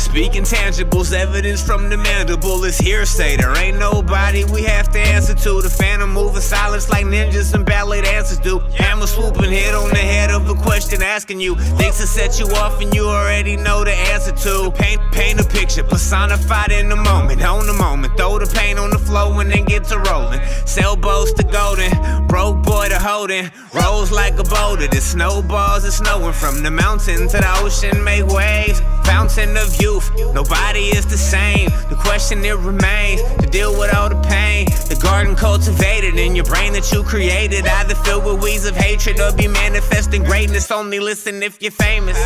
Speaking tangibles, evidence from the mandible is hearsay. There ain't nobody we have to answer to. The phantom moving silence like ninjas and ballet dancers do. Hammer swooping, hit on the head of a question asking you things to set you off and you already know the answer to. Paint a picture, personified in the moment, on the moment. Throw the paint on the floor and then get to rolling. Sailboats to golden, broke boy to holding. Rolls like a boulder, the snowballs are snowing. From the mountain to the ocean, make waves. Fountain of youth, nobody is the same. The question it remains, to deal with all the pain. The garden cultivated in your brain that you created, either filled with weeds of hatred or be manifesting greatness. Only listen if you're famous.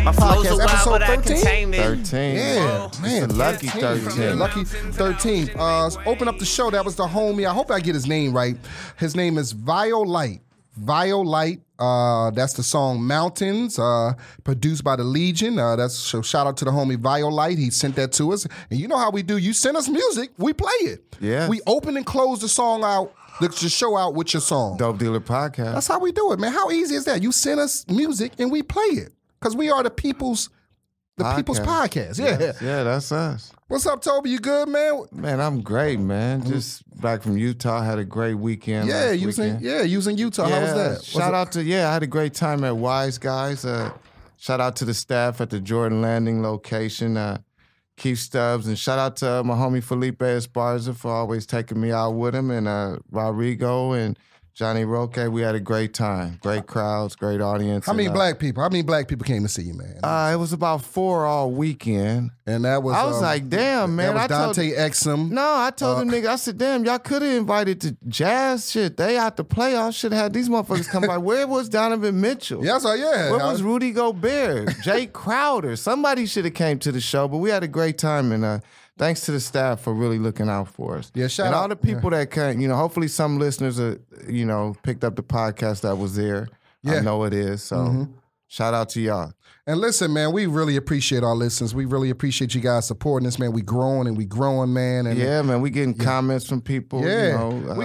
My flow's a wild, but I contain it. 13. Yeah, man, lucky 13. Lucky 13. Open up the show. That was the homie. I hope I get his name right. His name is Violite. Violite. That's the song Mountains, produced by the Legion. So shout out to the homie Violite. He sent that to us. And you know how we do. You send us music, we play it. Yeah. We open and close the song out, the show out with your song. Dope Dealer Podcast. That's how we do it, man. How easy is that? You send us music and we play it. Because we are the people's podcast. Yeah. Yeah, that's us. What's up, Toby? You good, man? Man, I'm great, man. Just back from Utah. Had a great weekend. Yeah, you was in Utah. How was that? Shout out to, I had a great time at Wise Guys. Shout out to the staff at the Jordan Landing location, Keith Stubbs, and shout out to my homie Felipe Esparza for always taking me out with him, and Rodrigo and Johnny Roque. We had a great time. Great crowds, great audience. How many black people came to see you, man? It was about 4 all weekend. And that was... I was like, damn, man. That was Dante Exum. No, I told them nigga, I said, damn, y'all could have invited to jazz shit. They out the playoffs should have had these motherfuckers come by. Where was Donovan Mitchell? Yeah, so yeah. Where was Rudy Gobert? Jay Crowder? Somebody should have came to the show, but we had a great time, and thanks to the staff for really looking out for us. Yeah, shout out. And all the people that came, hopefully some listeners picked up the podcast that was there. Yeah. I know it is. So shout out to y'all. And listen, man, we really appreciate our listeners. We really appreciate you guys supporting us, man. We growing, man. And yeah, man, we getting comments from people. Yeah, we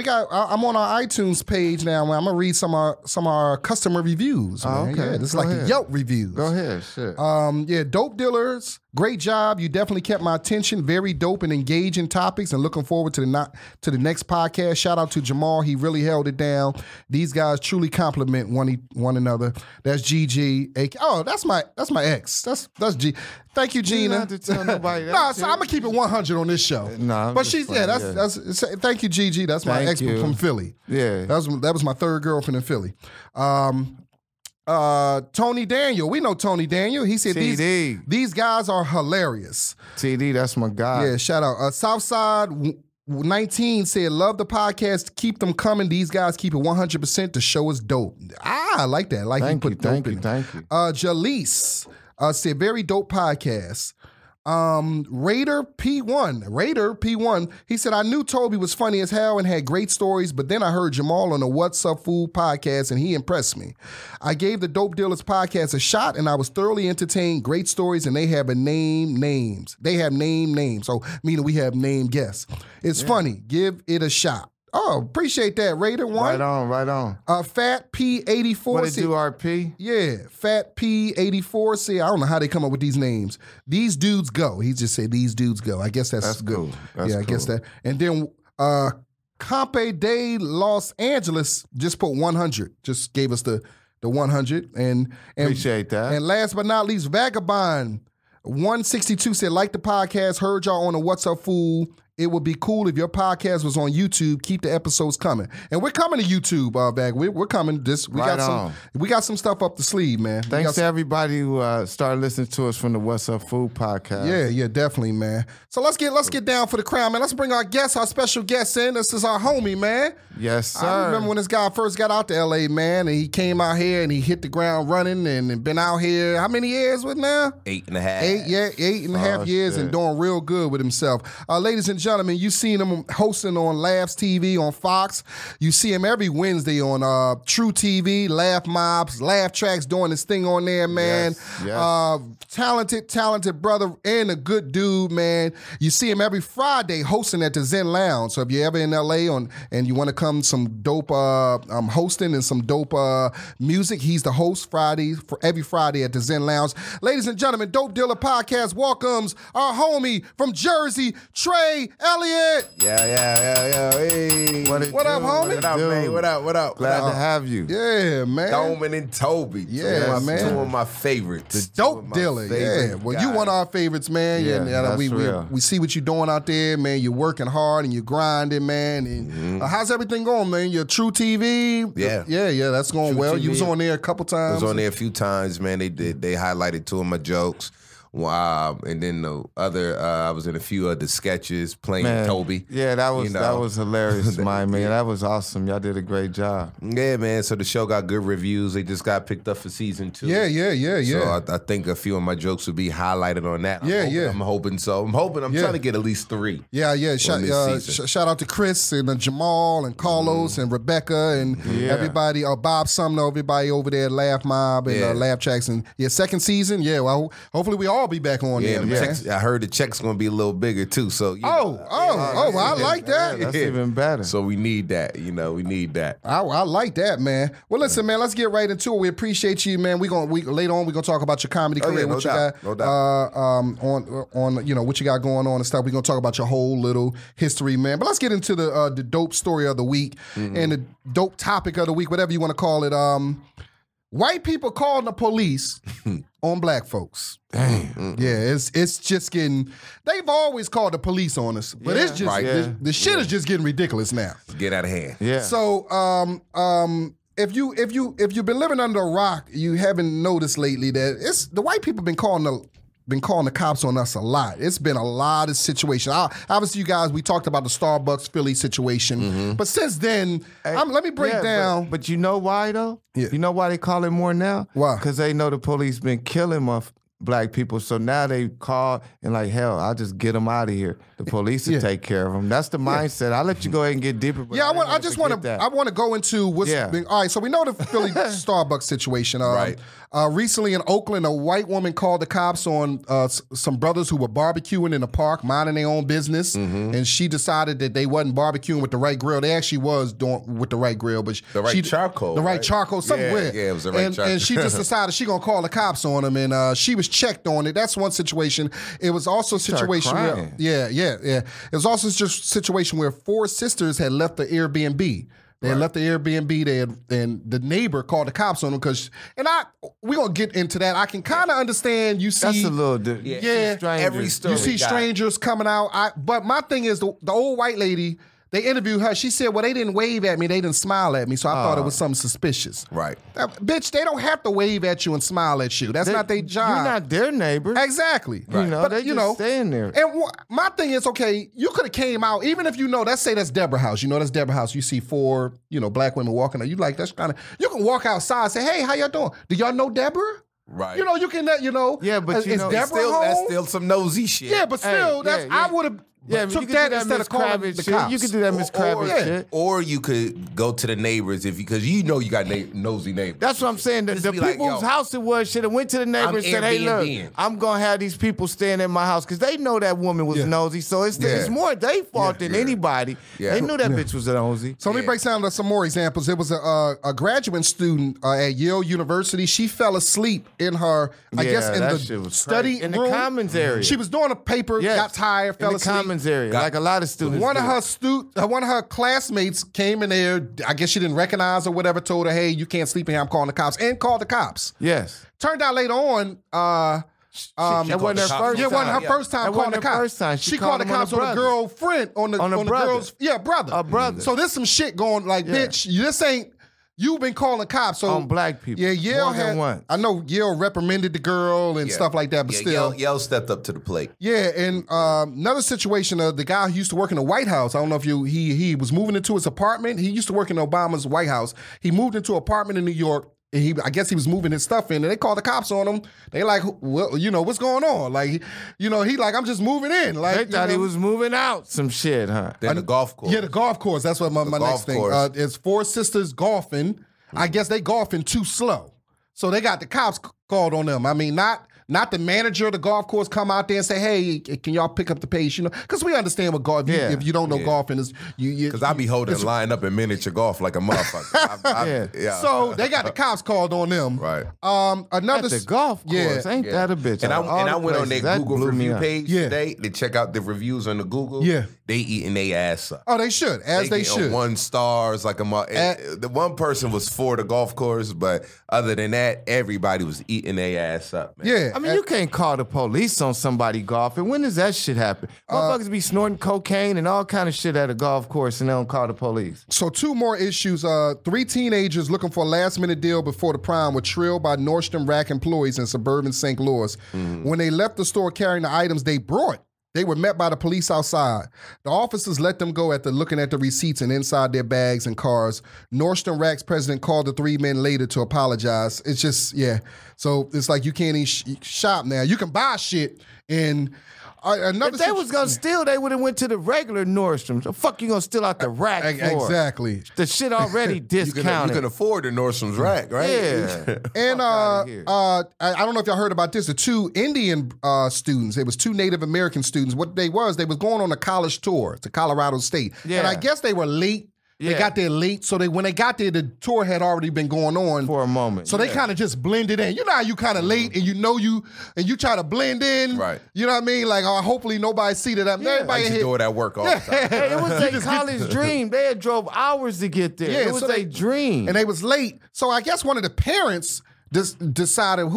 got. I'm on our iTunes page now. Man. I'm gonna read some of our customer reviews. Man. Oh, okay, yeah, this is like the Yelp reviews. Go ahead, shit. Yeah, Dope Dealers, great job. You definitely kept my attention. Very dope and engaging topics, and looking forward to the next podcast. Shout out to Jamal. He really held it down. These guys truly compliment one another. That's GG. Oh, that's my ex. That's G. Thank you, Gina. You don't have to tell nobody that. No, so I'm gonna keep it 100 on this show. No, but she's that's thank you, Gigi. That's my ex from Philly. Yeah, that was my third girlfriend in Philly. Tony Daniel, we know Tony Daniel. He said these guys are hilarious. TD, that's my guy. Yeah, shout out. Southside 19 said, love the podcast. Keep them coming. These guys keep it 100%. The show is dope. I like that. Thank you. Jaleese said, very dope podcast. Raider P1, he said, I knew Toby was funny as hell and had great stories, but then I heard Jamal on the What's Up Food podcast and he impressed me. I gave the Dope Dealers podcast a shot and I was thoroughly entertained. Great stories, and they have names. They have names. So meaning we have named guests. It's funny. Give it a shot. Oh, appreciate that, Raider one. Right on. Fat P84. What did do, RP? Yeah, Fat P84 said, I don't know how they come up with these names. These dudes go. He just said, these dudes go. I guess that's good. Cool. That's I guess that. And then Campe de Los Angeles just put 100. Just gave us the 100. And appreciate that. And last but not least, Vagabond 162 said, like the podcast, heard y'all on the What's Up Fool. It would be cool if your podcast was on YouTube. Keep the episodes coming, and we're coming to YouTube, Bag. We're coming. We got some stuff up the sleeve, man. Thanks to everybody who started listening to us from the What's Up Food podcast. Yeah, definitely, man. So let's get down for the crown, man. Let's bring our special guest in. This is our homie, man. Yes, sir. I remember when this guy first got out to LA, man, and he came out here and he hit the ground running and been out here. How many years with now? 8.5. 8 and a half years, and doing real good with himself. Ladies and gentlemen, gentlemen, you seen him hosting on Laughs TV on Fox. You see him every Wednesday on TruTV, Laffmobb, Laugh Tracks doing his thing on there, man. Yes. Talented brother and a good dude, man. You see him every Friday hosting at the Zen Lounge. So if you're ever in LA and you want to come some dope hosting and some dope music, he's the host every Friday at the Zen Lounge. Ladies and gentlemen, Dope Dealer Podcast welcomes our homie from Jersey, Trey Elliot. Yeah. Hey. What up, homie? What up, man? What up? Glad to have you. Yeah, man. Doman and Tobe. Yeah, man. Two of my favorites. The Dope Dealer. Yeah. Well, you one of our favorites, man. Yeah, that's real. We see what you're doing out there, man. You're working hard and you're grinding, man. And how's everything going, man? Your TruTV? Yeah. That's going well. TV. You was on there a couple times. I was on there a few times, man. They highlighted two of my jokes. Wow, and then the other, I was in a few other sketches playing Tobe. Yeah, that was hilarious, man. That was awesome. Y'all did a great job. Yeah, man. So the show got good reviews. They just got picked up for season 2. Yeah. So I think a few of my jokes will be highlighted on that. I'm hoping so. I'm trying to get at least 3. Yeah. Shout out to Chris and Jamal and Carlos and Rebecca and everybody, Bob Sumner, everybody over there at Laffmobb and Laugh Tracks. And second season. Yeah, well, hopefully we all be back on there, man. Checks, I heard the check's going to be a little bigger too. So well, I like that. That's even better. So we need that. We need that. I like that, man. Well, listen, man, let's get right into it. We appreciate you, man. Later on we're gonna talk about your comedy career, no doubt. on what you got going on and stuff. We're gonna talk about your whole little history, man. But let's get into the dope story of the week and the dope topic of the week, whatever you want to call it. White people calling the police on black folks. Damn. Yeah, it's just getting. They've always called the police on us, but it's just the shit is just getting ridiculous now. Get out of hand. Yeah. So, if you've been living under a rock, you haven't noticed lately that the white people been calling the cops on us a lot. It's been a lot of situations. Obviously, you guys, we talked about the Starbucks Philly situation, but since then, let me break down. But you know why though? Yeah. You know why they call it more now? Why? Because they know the police been killing black people, so now they call and like, hell, I'll just get them out of here. The police will take care of them. That's the mindset. I'll let you go ahead and get deeper. But I want to go into what's been. All right, so we know the Philly Starbucks situation. Right. Recently in Oakland, a white woman called the cops on some brothers who were barbecuing in the park, minding their own business, and she decided that they wasn't barbecuing with the right grill. They actually was doing with the right grill, but charcoal. The right charcoal, something weird. Yeah, it was the right charcoal. And she just decided she gonna call the cops on them, and she was checked on it. That's one situation. It was also a situation where, it was also a situation where 4 sisters had left the Airbnb. They had left the Airbnb. And the neighbor called the cops on them we're gonna get into that. I can kind of understand. You see, that's a little different. Every story you see strangers coming out. But my thing is the old white lady. They interviewed her. She said, well, they didn't wave at me. They didn't smile at me. So I thought it was something suspicious. Right. Bitch, they don't have to wave at you and smile at you. That's not their job. You're not their neighbor. Exactly. Right. They just staying there. And my thing is, okay, you could have came out, even if let's say that's Deborah House. That's Deborah House. You see 4, black women walking out. You like, that's kind of, you can walk outside and say, hey, how y'all doing? Do y'all know Deborah? Right. You can, Yeah, but is Deborah home? That's still some nosy shit. Yeah, but still, I would have. Yeah, took that instead of calling the cops. You could do that Miss Kravitz shit. Or you could go to the neighbors because you got nosy neighbors. That's what I'm saying. The people whose house it was should have went to the neighbor and said, hey, look, I'm going to have these people staying in my house because they know that woman was nosy. So it's more their fault than anybody. Yeah. They knew that bitch was nosy. So let me break down some more examples. There was a graduate student at Yale University. She fell asleep in her, I guess, in the study room. In the commons area. She was doing a paper, got tired, fell asleep. In the commons area, like a lot of students. One of her classmates came in there. I guess she didn't recognize or whatever. Told her, "Hey, you can't sleep in here. I'm calling the cops." And called the cops. Yes. Turned out later on, it wasn't her first time. It wasn't her first time calling the cops. She called the cops on the girlfriend, on the girl's brother. A brother. So there's some shit going. Like, bitch, this ain't. You've been calling cops on black people. Yeah, Yale more than once. I know Yale reprimanded the girl and stuff like that, but still, Yale stepped up to the plate. Yeah, and another situation, the guy who used to work in the White House. I don't know if he was moving into his apartment. He used to work in Obama's White House. He moved into an apartment in New York. I guess he was moving his stuff in, and they called the cops on him. They like, well, what's going on? Like, he like, I'm just moving in. Like, they thought he was moving out some shit, huh? Then the golf course. Yeah, the golf course. That's what my next thing. It's four sisters golfing. I guess they golfing too slow, so they got the cops called on them. I mean, not the manager of the golf course come out there and say, hey, can y'all pick up the pace? Because we understand what golf, if you don't know golfing is. Because I be holding line up in miniature golf like a motherfucker. So they got the cops called on them. Right. At the golf course, ain't that a bitch? And I went on their Google review page today to check out the reviews on the Google. Yeah. They eating their ass up. Oh, they should, they should. 1 stars like a the one person was for the golf course, but other than that, everybody was eating their ass up, man. Yeah. I mean, you can't call the police on somebody golfing. When does that shit happen? Motherfuckers be snorting cocaine and all kind of shit at a golf course and they don't call the police. So 2 more issues. 3 teenagers looking for a last-minute deal before the prom were trailed by Nordstrom Rack employees in suburban St. Louis. When they left the store carrying the items they brought, they were met by the police outside. The officers let them go after looking at the receipts and inside their bags and cars. Nordstrom Rack's president called the 3 men later to apologize. It's just, So it's like you can't even shop now. You can buy shit in another. If they was gonna steal, they would have went to the regular Nordstrom. The fuck you gonna steal out the rack for? Exactly. The shit already discounted. You can afford the Nordstrom's rack, right? Yeah. And I don't know if y'all heard about this. The 2 Indian students, it was 2 Native American students. What they was going on a college tour to Colorado State. Yeah. And I guess they were late. They got there late, so when they got there, the tour had already been going on for a moment. So they kind of just blended in. You know how you kind of late and you try to blend in, right? You know what I mean? Like, hopefully nobody see that. Everybody used to do it at work all the time. Hey, it was a college dream. They had drove hours to get there. It was a dream, and they was late. So I guess one of the parents decided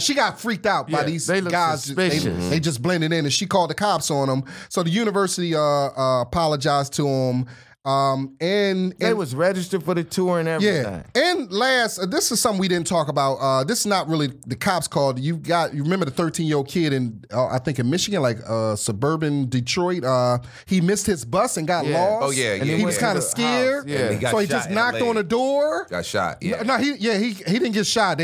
she got freaked out by these guys. They just blended in, and she called the cops on them. So the university apologized to them. And they was registered for the tour and everything. Yeah. And last, this is something we didn't talk about. This is not really the cops called. You remember the 13-year-old kid in I think in Michigan, like suburban Detroit. He missed his bus and got lost. Oh yeah, and he was kind of scared. Yeah. So he just knocked on the door. Got shot. Yeah. No, he didn't get shot.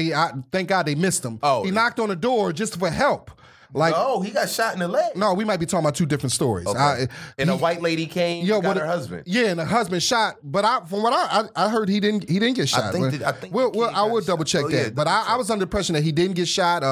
Thank God they missed him. Oh, he knocked on the door just for help. Like, no, he got shot in the leg. No, we might be talking about 2 different stories. Okay. And a white lady came, got her husband. Yeah, and the husband shot. But from what I heard, he didn't get shot. I think I will double check that. Yeah, but I was under the impression that he didn't get shot.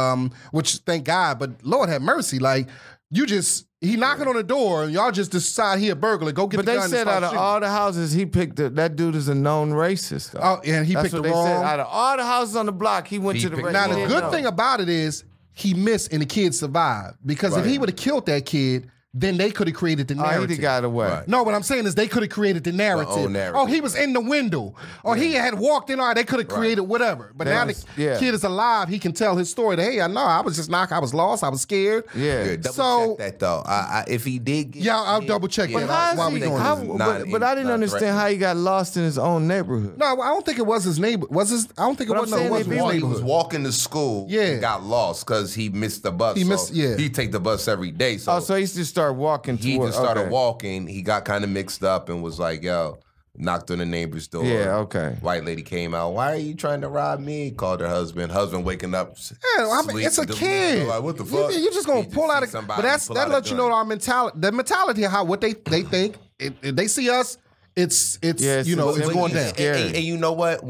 Which thank God. But Lord have mercy, like he knocking on the door and y'all just decide he a burglar. Go get the gun. But they said out of all the houses he picked, that dude is a known racist. Though. Oh, and he picked the wrong. That's what they said. Out of all the houses on the block, he went to the. Now the good thing about it is, he missed and the kid survived. Because if he would have killed that kid, then they could have created the narrative. He got away. Right. No, what I'm saying is they could have created the narrative. Oh, he was in the window. Or he had walked in. Or they could have created whatever. But now the kid is alive. He can tell his story. That, hey, I know. I was just knocked. I was lost. I was scared. Yeah. Double check that, though. If he did get... Yeah, I'll double check that. Why we doing this? But I didn't understand how he got lost in his own neighborhood. No, I don't think it was his neighbor. I don't think it was his neighborhood. He was walking to school and got lost because he missed the bus. He take the bus every day. So he used to start walking to started walking. He got kind of mixed up and was like, yo, knocked on the neighbor's door. Yeah, okay. White lady came out. Why are you trying to rob me? Called her husband. Husband waking up. Yeah, I mean, it's a kid. Like, what the fuck? You're just going to pull out a... But that lets you know our mentality. The mentality of what they think. If they see us, it's it's going down. And you know what?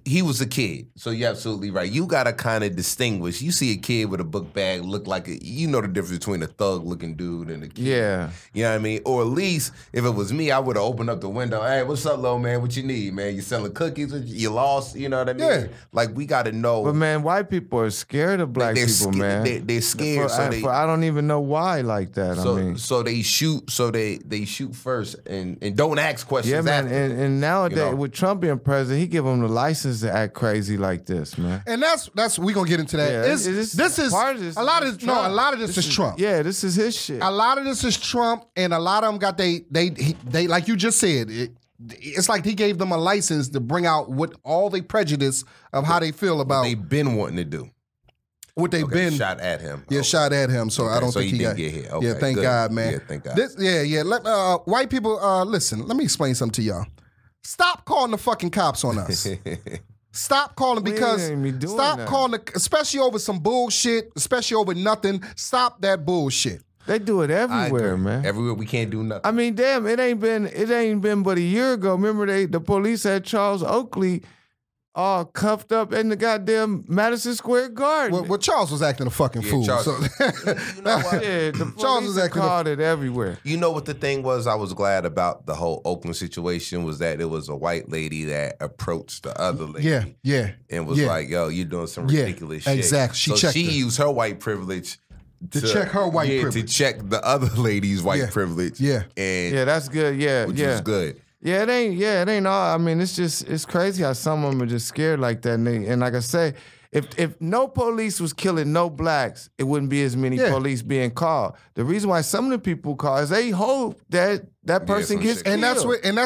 He was a kid, so you're absolutely right. You gotta kind of distinguish. You see a kid with a book bag, look like you know the difference between a thug-looking dude and a kid. Yeah, you know what I mean. Or at least if it was me, I would have opened up the window. Hey, what's up, little man? What you need, man? You selling cookies? You lost? You know what I mean? Yeah. Like we gotta know. But man, white people are scared of black people, man. They're scared. I don't even know why like that. So they shoot. So they shoot first and don't ask questions. Yeah, man. After. And nowadays with Trump being president, he give them the license to act crazy like this, man. And that's we gonna get into that. Yeah, this is a lot of this is Trump. Yeah, this is his shit. A lot of this is Trump, and a lot of them got they like you just said. It's like he gave them a license to bring out what all the prejudice of how they feel about. What they've been wanting to do. What they've been shot at him. Yeah, shot at him. So I don't think he didn't got get hit. Okay, yeah, thank good. God, man. Yeah, thank God. White people, listen. Let me explain something to y'all. Stop calling the fucking cops on us. Stop calling because stop calling, especially over some bullshit, especially over nothing. Stop that bullshit. They do it everywhere, man. Everywhere we can't do nothing. I mean, damn, it ain't been but a year ago. Remember the police had Charles Oakley all cuffed up in the goddamn Madison Square Garden. Well, Charles was acting a fucking fool. Charles, so. You know what? Yeah, the Charles was acting called it everywhere. You know what the thing was? I was glad about the whole Oakland situation was that it was a white lady that approached the other lady. Yeah. And was like, yo, you're doing some ridiculous shit. Exactly. She used her white privilege to check her white privilege. To check the other lady's white privilege. Yeah. And that's good. Which was good. Yeah, it ain't all. I mean, it's crazy how some of them are just scared like that. And like I say, if no police was killing no blacks, it wouldn't be as many police being called. The reason why some of the people call is they hope that person gets killed.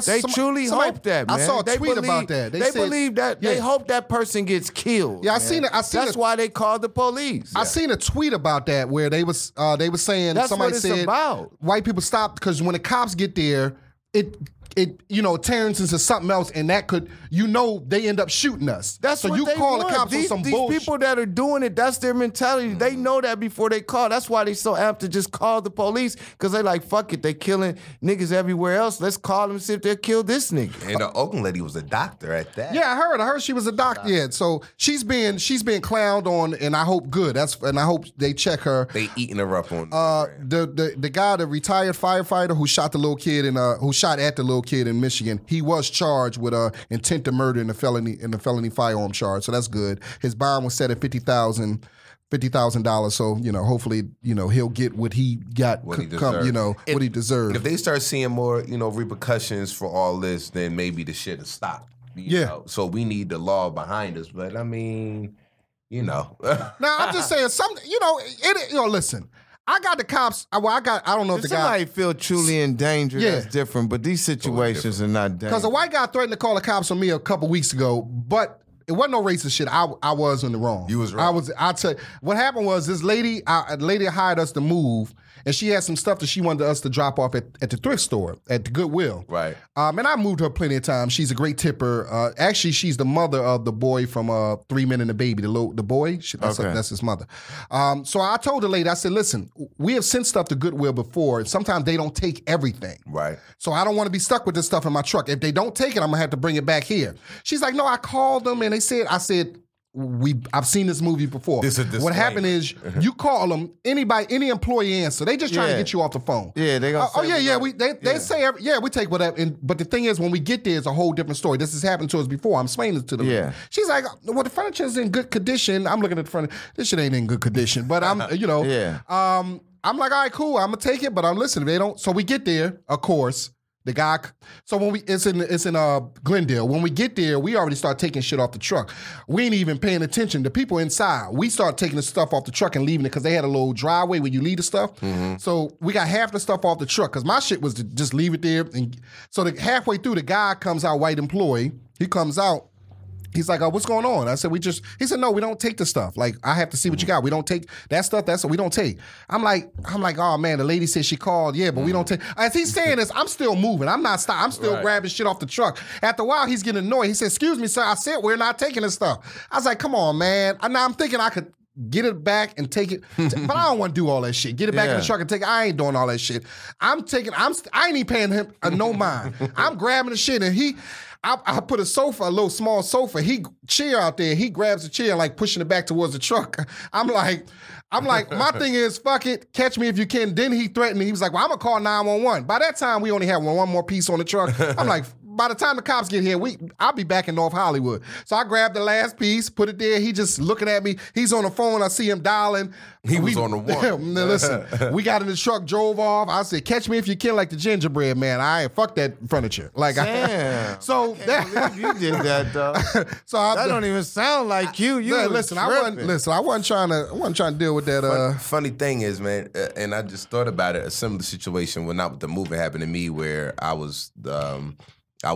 They truly hope that, man. I saw a tweet about that. They believe that. They hope that person gets killed. Yeah, I seen it. That's why they called the police. I seen a tweet about that where they was saying that's somebody what it's said about. White people stop because when the cops get there, it turns into something else, and that could, they end up shooting us. That's so what you they call want. the cops on some bullshit. These people that are doing it, that's their mentality. They know that before they call. That's why they so apt to just call the police, because they like, fuck it, they killing niggas everywhere else. Let's call them and see if they'll kill this nigga. And the Oakland lady was a doctor at that. Yeah, I heard she was a doctor. Yeah, so she's being clowned on, and I hope good. And I hope they check her. They eating her up on the guy, the retired firefighter who shot the little kid who shot at the little kid in Michigan. He was charged with intent to murder in the felony firearm charge, so that's good. His bond was set at $50,000. So hopefully he'll get what he got, what he deserved. If they start seeing more repercussions for all this, then maybe the shit will stop. You know? So we need the law behind us. But I mean, Now I'm just saying something. Listen. I got the cops. I don't know if the guy. Somebody feel truly in danger, that's different. But these situations are not dangerous. Because a white guy threatened to call the cops on me a couple weeks ago, but it wasn't no racist shit. I was in the wrong. You was wrong. I'll tell you. What happened was this lady, a lady hired us to move, and she had some stuff that she wanted us to drop off at the thrift store, at the Goodwill. Right. And I moved her plenty of times. She's a great tipper. Actually, she's the mother of the boy from 3 Men and a Baby, the boy. That's his mother. So I told the lady, I said, listen, we have sent stuff to Goodwill before, and sometimes they don't take everything. Right. So I don't want to be stuck with this stuff in my truck. If they don't take it, I'm going to have to bring it back here. She's like, no, I called them, and I said, I've seen this movie before. What happened is you call them, any employee answer. They just trying to get you off the phone. Yeah, they gonna say they say we take whatever. But the thing is, when we get there, it's a whole different story. This has happened to us before. I'm explaining this to them. Yeah. She's like, well, the furniture's in good condition. I'm looking at the furniture. This shit ain't in good condition. But I'm, I'm like, all right, cool. I'm gonna take it. But I'm listening. They don't. So we get there, of course. The guy, so when it's in Glendale. When we get there, we already start taking shit off the truck. We ain't even paying attention. The people inside, we start taking the stuff off the truck and leaving it because they had a little driveway where you leave the stuff. Mm-hmm. So we got half the stuff off the truck because my shit was to just leave it there. And so halfway through, the guy comes out, white employee. He comes out. He's like, what's going on? I said, he said, no, we don't take the stuff. Like, I have to see what you got. We don't take that stuff. That's what we don't take. I'm like, oh man, the lady said she called. Yeah, but we don't take. As he's saying this, I'm still moving. I'm not stopping. I'm still grabbing shit off the truck. After a while, he's getting annoyed. He said, excuse me, sir. I said, we're not taking this stuff. I was like, come on, man. Now I'm thinking I could get it back and take it. But I don't want to do all that shit. Get it back in the truck and take it. I ain't doing all that shit. I ain't even paying him no mind. I'm grabbing the shit and I put a little small sofa, chair out there. He grabs the chair, like pushing it back towards the truck. I'm like, my thing is, fuck it, catch me if you can. Then he threatened me. He was like, well, I'm gonna call 911. By that time, we only had one more piece on the truck. I'm like, by the time the cops get here, I'll be back in North Hollywood. So I grabbed the last piece, put it there. He just looking at me. He's on the phone. I see him dialing. He was on the one. Listen, we got in the truck, drove off. I said, catch me if you can, like the gingerbread man. I ain't fuck that furniture. Like, damn. So that you did that though. So that don't even sound like you. Listen, I wasn't trying to deal with that. Funny thing is, man, and I just thought about it. A similar situation when the movie happened to me, where I was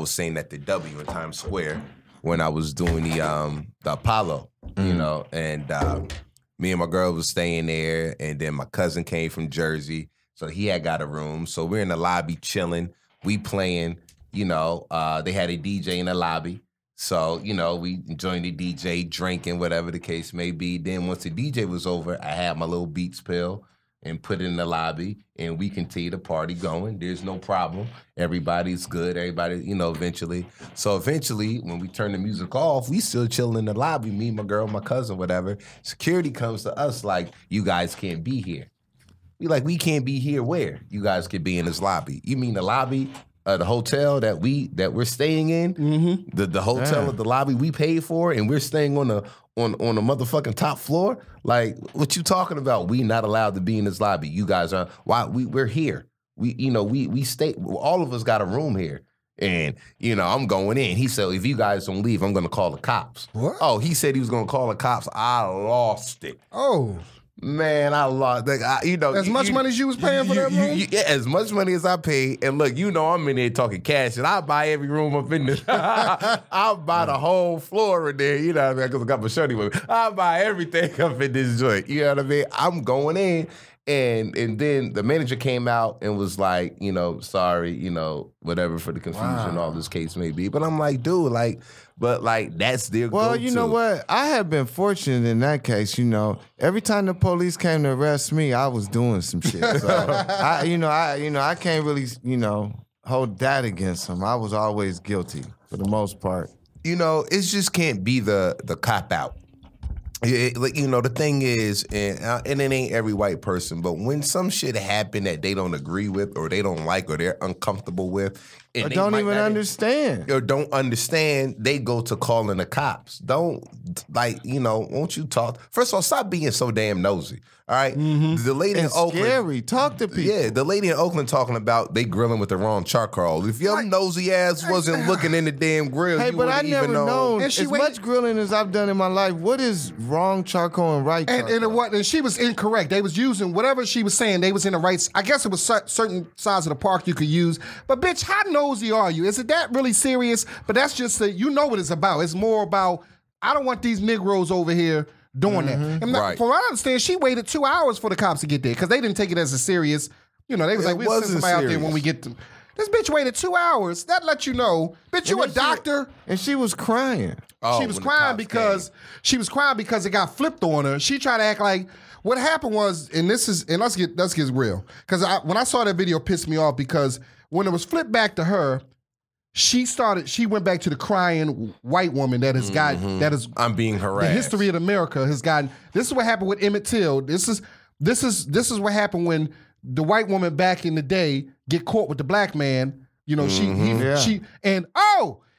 staying at the W in Times Square when I was doing the Apollo, and me and my girl was staying there, and then my cousin came from Jersey, so he had got a room. So we're in the lobby chilling, we playing, you know, they had a DJ in the lobby. So, you know, we joined the DJ, drinking, whatever the case may be. Then once the DJ was over, I had my little Beats pill and put it in the lobby, and we continue the party going. There's no problem. Everybody's good. Everybody, you know, eventually. So eventually, when we turn the music off, we still chilling in the lobby, me, my girl, my cousin, whatever. Security comes to us like, you guys can't be here. We can't be here where? You guys could be in this lobby. You mean the lobby? The hotel that we're staying in, the hotel of the lobby we paid for, and we're staying on a motherfucking top floor. Like, what you talking about? We not allowed to be in this lobby. You guys are. Why? We're here. We stay. All of us got a room here, and you know I'm going in. He said, if you guys don't leave, I'm gonna call the cops. What? Oh, he said he was gonna call the cops. I lost it. Oh. Man, I lost. Like, as much money as you was paying for that room? Yeah, as much money as I paid. And look, you know I'm in there talking cash, and I buy every room up in this. I'll buy the whole floor in there. You know what I mean? Because I got my shorty with me. I'll buy everything up in this joint. You know what I mean? I'm going in, and then the manager came out and was like, you know, sorry, you know, whatever for the confusion, all this case may be. But I'm like, dude, like. But, like, that's their Well, go-to. you know what? I have been fortunate in that case, you know. Every time the police came to arrest me, I was doing some shit. So, I can't really, you know, hold that against them. I was always guilty for the most part. You know, it just can't be the cop-out. Like, you know, the thing is, and it ain't every white person, but when some shit happen that they don't agree with or they don't like or they're uncomfortable with, and Or they don't might even not understand. or don't understand, they go to calling the cops. Don't, like, you know, won't you talk? First of all, stop being so damn nosy. All right, the lady in It's Oakland. scary. Talk to people. Yeah, the lady in Oakland talking about they grilling with the wrong charcoal. If your nosy ass wasn't looking in the damn grill, Hey, you but I wouldn't never even know. known, And she as waited- much grilling as I've done in my life, what is wrong charcoal and right charcoal? And she was incorrect. They was using whatever she was saying. They was in the right. I guess it was certain sides of the park you could use. But bitch, how nosy are you? Is it that really serious? But that's just you know what it's about. It's more about I don't want these Negroes over here doing that. And Right. from what I understand, she waited 2 hours for the cops to get there because they didn't take it as a serious. You know, they was It like, we'll send wasn't somebody out there serious. when we get to. This bitch waited 2 hours. That lets you know, bitch, you a then she- doctor. And she was crying. Oh, She was when the crying cops because it got flipped on her. She tried to act like what happened was, and let's get real. Because when I saw that video, it pissed me off because when it was flipped back to her, she went back to the crying white woman that has gotten that is I'm being harassed. the history of America has gotten. This is what happened with Emmett Till. This is what happened when the white woman back in the day get caught with the black man. You know,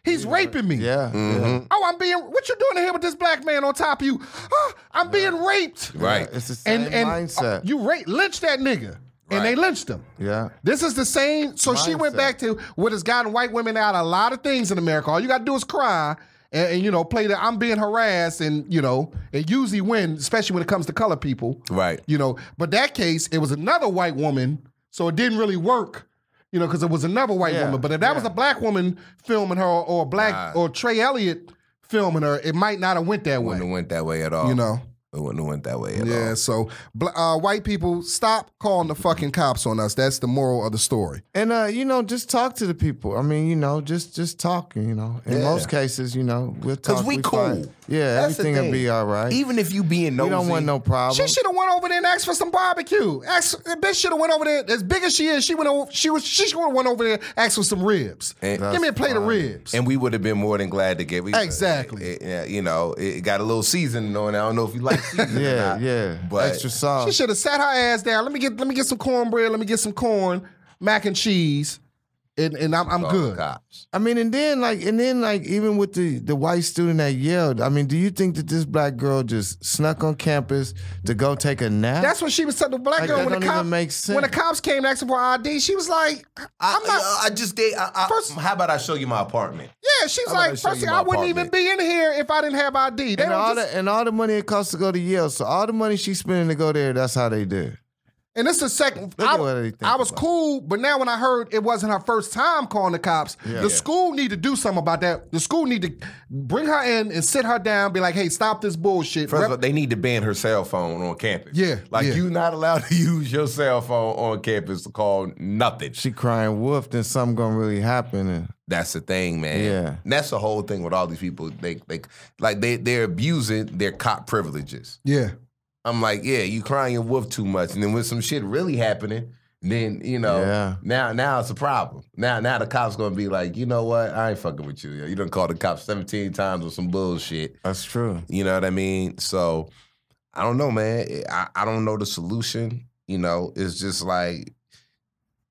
he's raping me. Yeah. Oh, what you doing here with this black man on top of you? Oh, I'm being raped. Right. It's the same mindset. You lynch that nigga. And they lynched him. Yeah. This is the same. So she went Mindset. back to what has gotten white women out of a lot of things in America. All you got to do is cry and you know, play the I'm being harassed and, you know, it usually wins, especially when it comes to color people. Right. You know, but that case, it was another white woman, so it didn't really work, you know, because it was another white woman. But if that was a black woman filming her or or Trey Elliot filming her, it might not have went that way. Wouldn't have went that way at all. You know? It wouldn't have went that way at all. Yeah, so white people, stop calling the fucking cops on us. That's the moral of the story. And you know, just talk to the people. I mean, you know, just talk. You know, in most cases, you know, we'll talk. Because we cool. find- Yeah, That's the everything will thing. be all right. Even if you being nosy. We don't want no problem. She should have went over there and asked for some barbecue. The bitch should have went over there. As big as she is, she should have went over there and asked for some ribs. Give me a plate of ribs. And we would have been more than glad to give it. Exactly. You know, it got a little seasoning on it. I don't know if you like seasoning or not. Yeah, But extra sauce. She should have sat her ass down. Let me get some cornbread. Let me get some corn, mac and cheese, and I'm Call good. the cops. I mean, and then even with the white student that yelled, I mean, do you think that this black girl just snuck on campus to go take a nap? That's what she was telling the black Like, girl that when the don't even cops make sense. when the cops came asking for ID. She was like, "I'm not." I just gave. First- how about I show you my apartment? Yeah, she's I'm gonna like, show first you thing, my I wouldn't even apartment. be in here if I didn't have ID. They and don't all just- the money it costs to go to Yale. So all the money she's spending to go there, that's how they did. And it's the second. Look at what they think I was about cool, but now when I heard it wasn't her first time calling the cops, the school need to do something about that. The school need to bring her in and sit her down, be like, hey, stop this bullshit. First of all, they need to ban her cell phone on campus. Yeah, Like, yeah. you're not allowed to use your cell phone on campus to call nothing. She crying wolf, then something gonna really happen. And That's the thing, man. Yeah. And that's the whole thing with all these people. They're abusing their cop privileges. Yeah. I'm like, yeah, you crying wolf too much. And then when some shit really happening, then, now it's a problem. Now the cop's gonna be like, you know what? I ain't fucking with you. You done called the cops 17 times with some bullshit. that's true. You know what I mean? So I don't know, man. I don't know the solution. It's just like,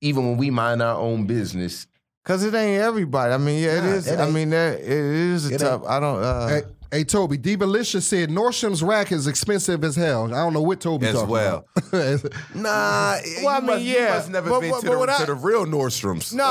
even when we mind our own business. Cause it ain't everybody. I mean, yeah, it Nah, is. it I ain't. mean, it is a tough. I don't. Hey, Toby, Divalicious said Nordstrom's rack is expensive as hell. I don't know what Toby As talking well. about. Nah, you must never But- been but to what the real Nordstrom's. No.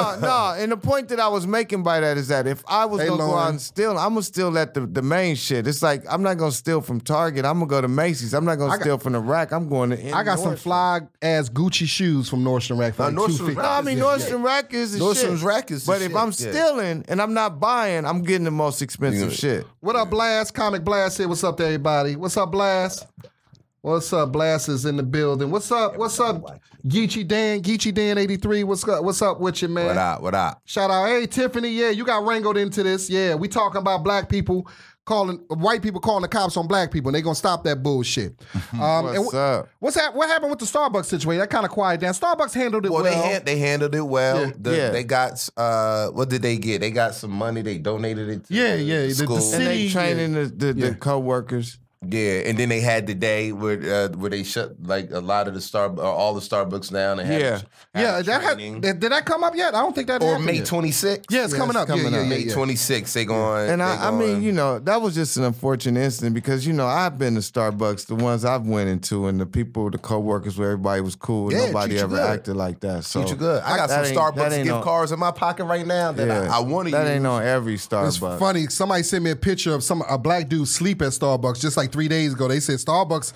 And the point that I was making by that is that if I was Hey, gonna go Lauren. out and steal, I'm gonna steal at the main shit. It's like I'm not gonna steal from Target. I'm gonna go to Macy's. I'm not gonna steal from the rack. I'm going to. I got some fly ass Gucci shoes from Nordstrom Rack for like Nordstrom $250. Rack No, I mean Nordstrom Rack is the Nordstrom's shit. Rack is the But if shit, I'm yeah. stealing and I'm not buying, I'm getting the most expensive shit. What up, Blast? Comic Blast said, what's up to everybody? What's up, Blast? What's up? Blast is in the building. What's up? Geechee Dan 83. What's up with you, man? What up? Shout out. Hey, Tiffany. Yeah, you got wrangled into this. Yeah, we talking about black people white people calling the cops on black people, and they gonna stop that bullshit. What's up? What happened with the Starbucks situation? That kind of quiet down. Starbucks handled it well. They handled it well. Yeah. They got what did they get? They got some money. They donated it to the school. And they city. training the co-workers. Yeah, and then they had the day where they shut like a lot of the all the Starbucks down. And had training. Did that come up yet? I don't think that Or happened May yet. 26th. Yeah, it's coming up. May 26th. They going. And I mean, that was just an unfortunate incident because, I've been to Starbucks, the ones I've went into, and the people, the co-workers where everybody was cool and Yeah, nobody treat you ever good. acted like that. So Treat you good. I got some that Starbucks ain't gift cards in my pocket right now that I want to use. That ain't on every Starbucks. It's funny. Somebody sent me a picture of a black dude sleep at Starbucks just like 3 days ago. They said Starbucks.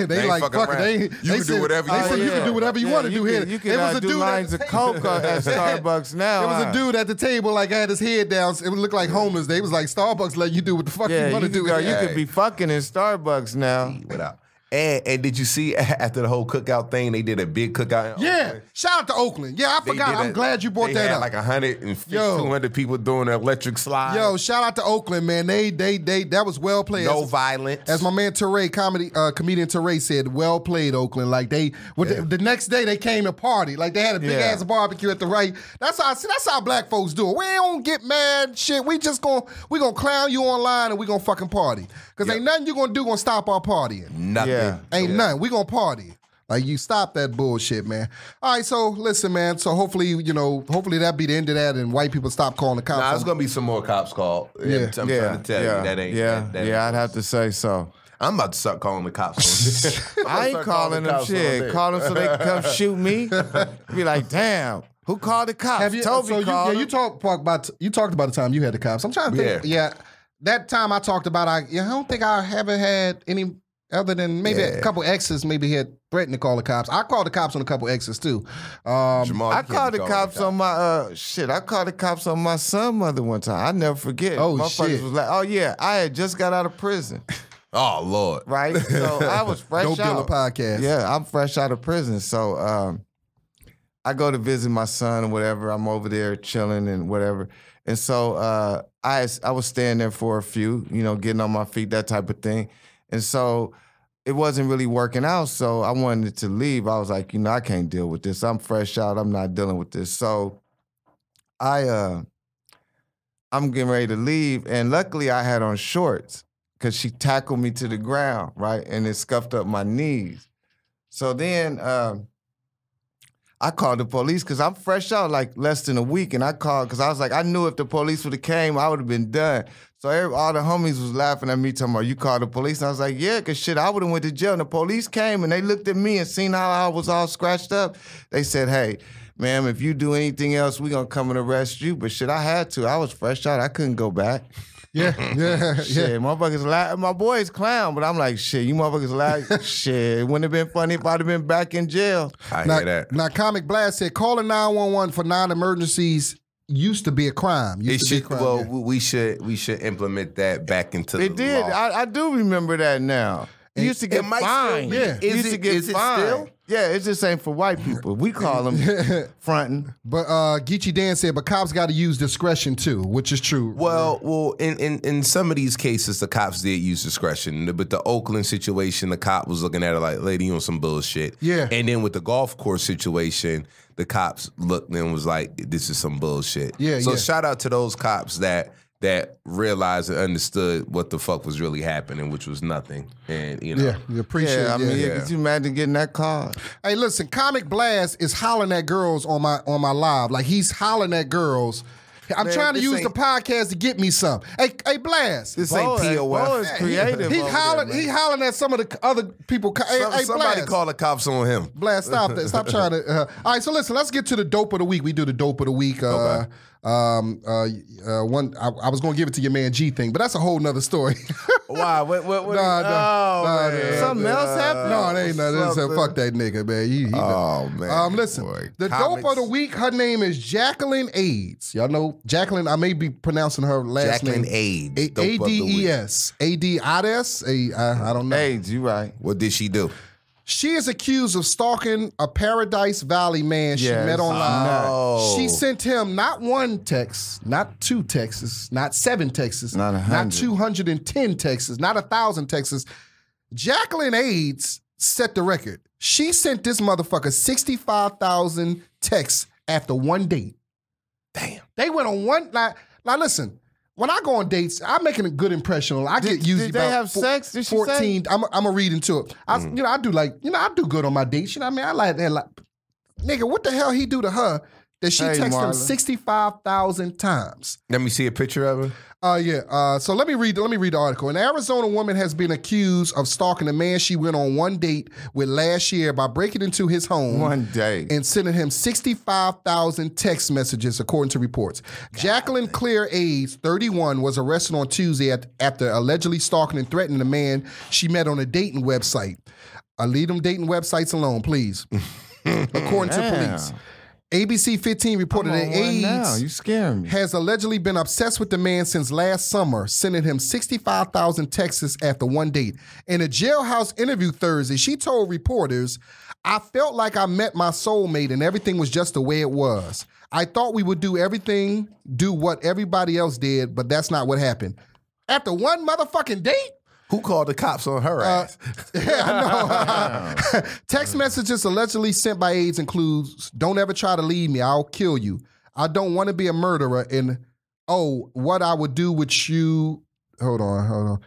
they ain't like fucking fuck it. around. You can do whatever you They want. said you can do whatever you want to do here. You can There was a do dude lines of coke at Starbucks now. There was a dude at the table like had his head down. It would look like homeless. They was like Starbucks let you do what the fuck you want to do. You could be fucking in Starbucks now. Without. And did you see after the whole cookout thing, they did a big cookout? Yeah, shout out to Oakland. Yeah, I forgot. I'm glad you brought that had up. like 200 people doing an electric slide. Yo, shout out to Oakland, man. They that was well played. No violence. As my man Teray, comedian Teray said, well played, Oakland. Like the next day they came to party. Like they had a big ass barbecue at the right. That's how black folks do it. We don't get mad shit. We gonna clown you online and we gonna fucking party. Cause ain't nothing you gonna do gonna stop our partying. Nothing. Yeah. Ain't nothing. We gonna party. Like you stop that bullshit, man. All right, so listen, man. So hopefully that be the end of that, and white people stop calling the cops. Nah, there's gonna be some more cops called. Yeah. I'm trying to tell you that ain't. I'd have to say so. I'm about to start calling the cops. I ain't calling them shit. Call them so they can come shoot me. Be like, damn, who called the cops? Have you, Toby so called them. you talked about the time you had the cops. I'm trying to think. Yeah, that time I talked about. I don't think I haven't had any other than maybe a couple exes. Maybe had threatened to call the cops. I called the cops on a couple exes too. Jamal, I called the cops on my I called the cops on my son mother one time. I never forget. Oh, Motherfuckers shit. was like, oh yeah, I had just got out of prison. Oh Lord. Right? So I was fresh Dope out. Dealer Podcast. Yeah, I'm fresh out of prison. So I go to visit my son or whatever. I'm over there chilling and whatever. And so I was staying there for a few, getting on my feet, that type of thing. And so it wasn't really working out. So I wanted to leave. I was like, I can't deal with this. I'm fresh out. I'm not dealing with this. So I'm getting ready to leave. And luckily I had on shorts because she tackled me to the ground, right? And it scuffed up my knees. So then I called the police because I'm fresh out like less than a week. And I called because I was like, I knew if the police would have came, I would have been done. So all the homies was laughing at me, talking about, you called the police? And I was like, yeah, because shit, I would have went to jail. And the police came and they looked at me and seen how I was all scratched up. They said, hey, ma'am, if you do anything else, we gonna come and arrest you. But shit, I had to. I was fresh out. I couldn't go back. Yeah. Shit, motherfuckers laugh. My boy's clown, but I'm like, shit, you motherfuckers laugh. Shit, it wouldn't have been funny if I'd have been back in jail. I hear that. Now, Comic Blast said, calling 911 for non-emergencies used to be a crime. We should implement that back into the did. law. I do remember that now. You used to get fined. Yeah. Is it still? Yeah, it just ain't for white people. We call them fronting. But Geechee Dan said, but cops got to use discretion too, which is true. Well, in some of these cases, the cops did use discretion. But the Oakland situation, the cop was looking at her like, lady, you on some bullshit. Yeah. And then with the golf course situation, the cops looked and was like, this is some bullshit. Yeah, so shout out to those cops that realized and understood what the fuck was really happening, which was nothing. And, you know. Yeah, we appreciate it. I mean, could you imagine getting that car? Hey, listen, Comic Blast is hollering at girls on my live. Like, he's hollering at girls. I'm trying to use the podcast to get me some. Hey, Blast. This ain't POF. Bo is creative. He hollering at some of the other people. Hey, somebody Blast. call the cops on him. Blast, stop that. Stop trying to. All right, so listen, let's get to the dope of the week. We do the dope of the week. Okay. I was gonna give it to your man G thing, but that's a whole nother story. Why? What? Something else happened? No, it ain't nothing. Fuck that nigga, man. Man. Listen, boy. the Comics. dope of the week, her name is Jacqueline Aids. Y'all know Jacqueline, I may be pronouncing her last Jacqueline name. Aids. Dope of the week. ADES. ADIDES? I don't know. AIDS, you right. What did she do? She is accused of stalking a Paradise Valley man she met online. Oh. She sent him not one text, not two texts, not 7 texts, Not 100. not 210 texts, not 1,000 texts. Jacqueline Aids set the record. She sent this motherfucker 65,000 texts after one date. Damn. They went on one. Now listen. When I go on dates, I'm making a good impression. I get usually did they about have sex? Did she 14. say? I'm gonna read into it. I do good on my dates. You know what I mean? I like that. Like, nigga, what the hell he do to her that she texted him Marlon. 65,000 times? Let me see a picture of her. So let me read the article. An Arizona woman has been accused of stalking a man she went on one date with last year by breaking into his home One day. and sending him 65,000 text messages, according to reports. Jacqueline Claire Aids, 31, was arrested on Tuesday after allegedly stalking and threatening a man she met on a dating website. Leave them dating websites alone, please. According to police. ABC 15 reported that Aids You scaring me. has allegedly been obsessed with the man since last summer, sending him 65,000 texts after one date. In a jailhouse interview Thursday, she told reporters, I felt like I met my soulmate and everything was just the way it was. I thought we would do what everybody else did, but that's not what happened. After one motherfucking date? Who called the cops on her ass? Yeah, I know. Text messages allegedly sent by Aids includes, don't ever try to leave me, I'll kill you. I don't want to be a murderer. And, what I would do with you. Hold on.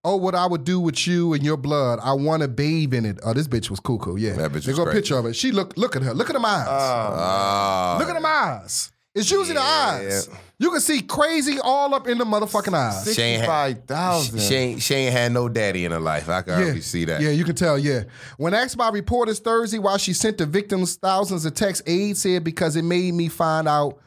Oh, what I would do with you and your blood. I want to bathe in it. Oh, this bitch was cuckoo, yeah. That bitch They was go a crazy. picture of it. She look at her. Look at them eyes. Look at them eyes. It's usually the eyes. You can see crazy all up in the motherfucking eyes. 65,000. She ain't had no daddy in her life. I can already see that. Yeah, you can tell, yeah. When asked by reporters Thursday why she sent the victims thousands of texts, Aids said because it made me find out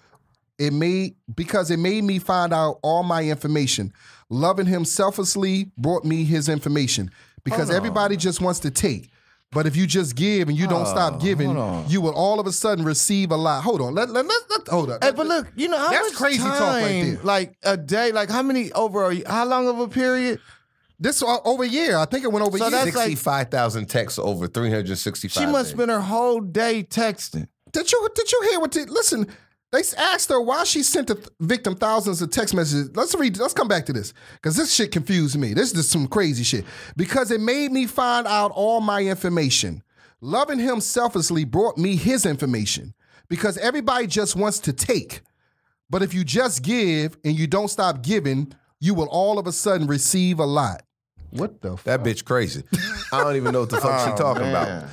all my information. Loving him selflessly brought me his information. Because everybody just wants to take. But if you just give and you don't stop giving, you will all of a sudden receive a lot. Hold on. Let's hold up. Hey, but look, you know how That's much crazy time, talk right there. Like a day, like how long of a period? This over a year. I think it went over a So year. that's like- 65,000 texts over 365 She must days. spend her whole day texting. Did you hear what? Listen, they asked her why she sent the victim thousands of text messages. Let's come back to this because this shit confused me. This is some crazy shit. Because it made me find out all my information. Loving him selflessly brought me his information. Because everybody just wants to take. But if you just give and you don't stop giving, you will all of a sudden receive a lot. What the fuck? That bitch crazy. I don't even know what the fuck she talking about.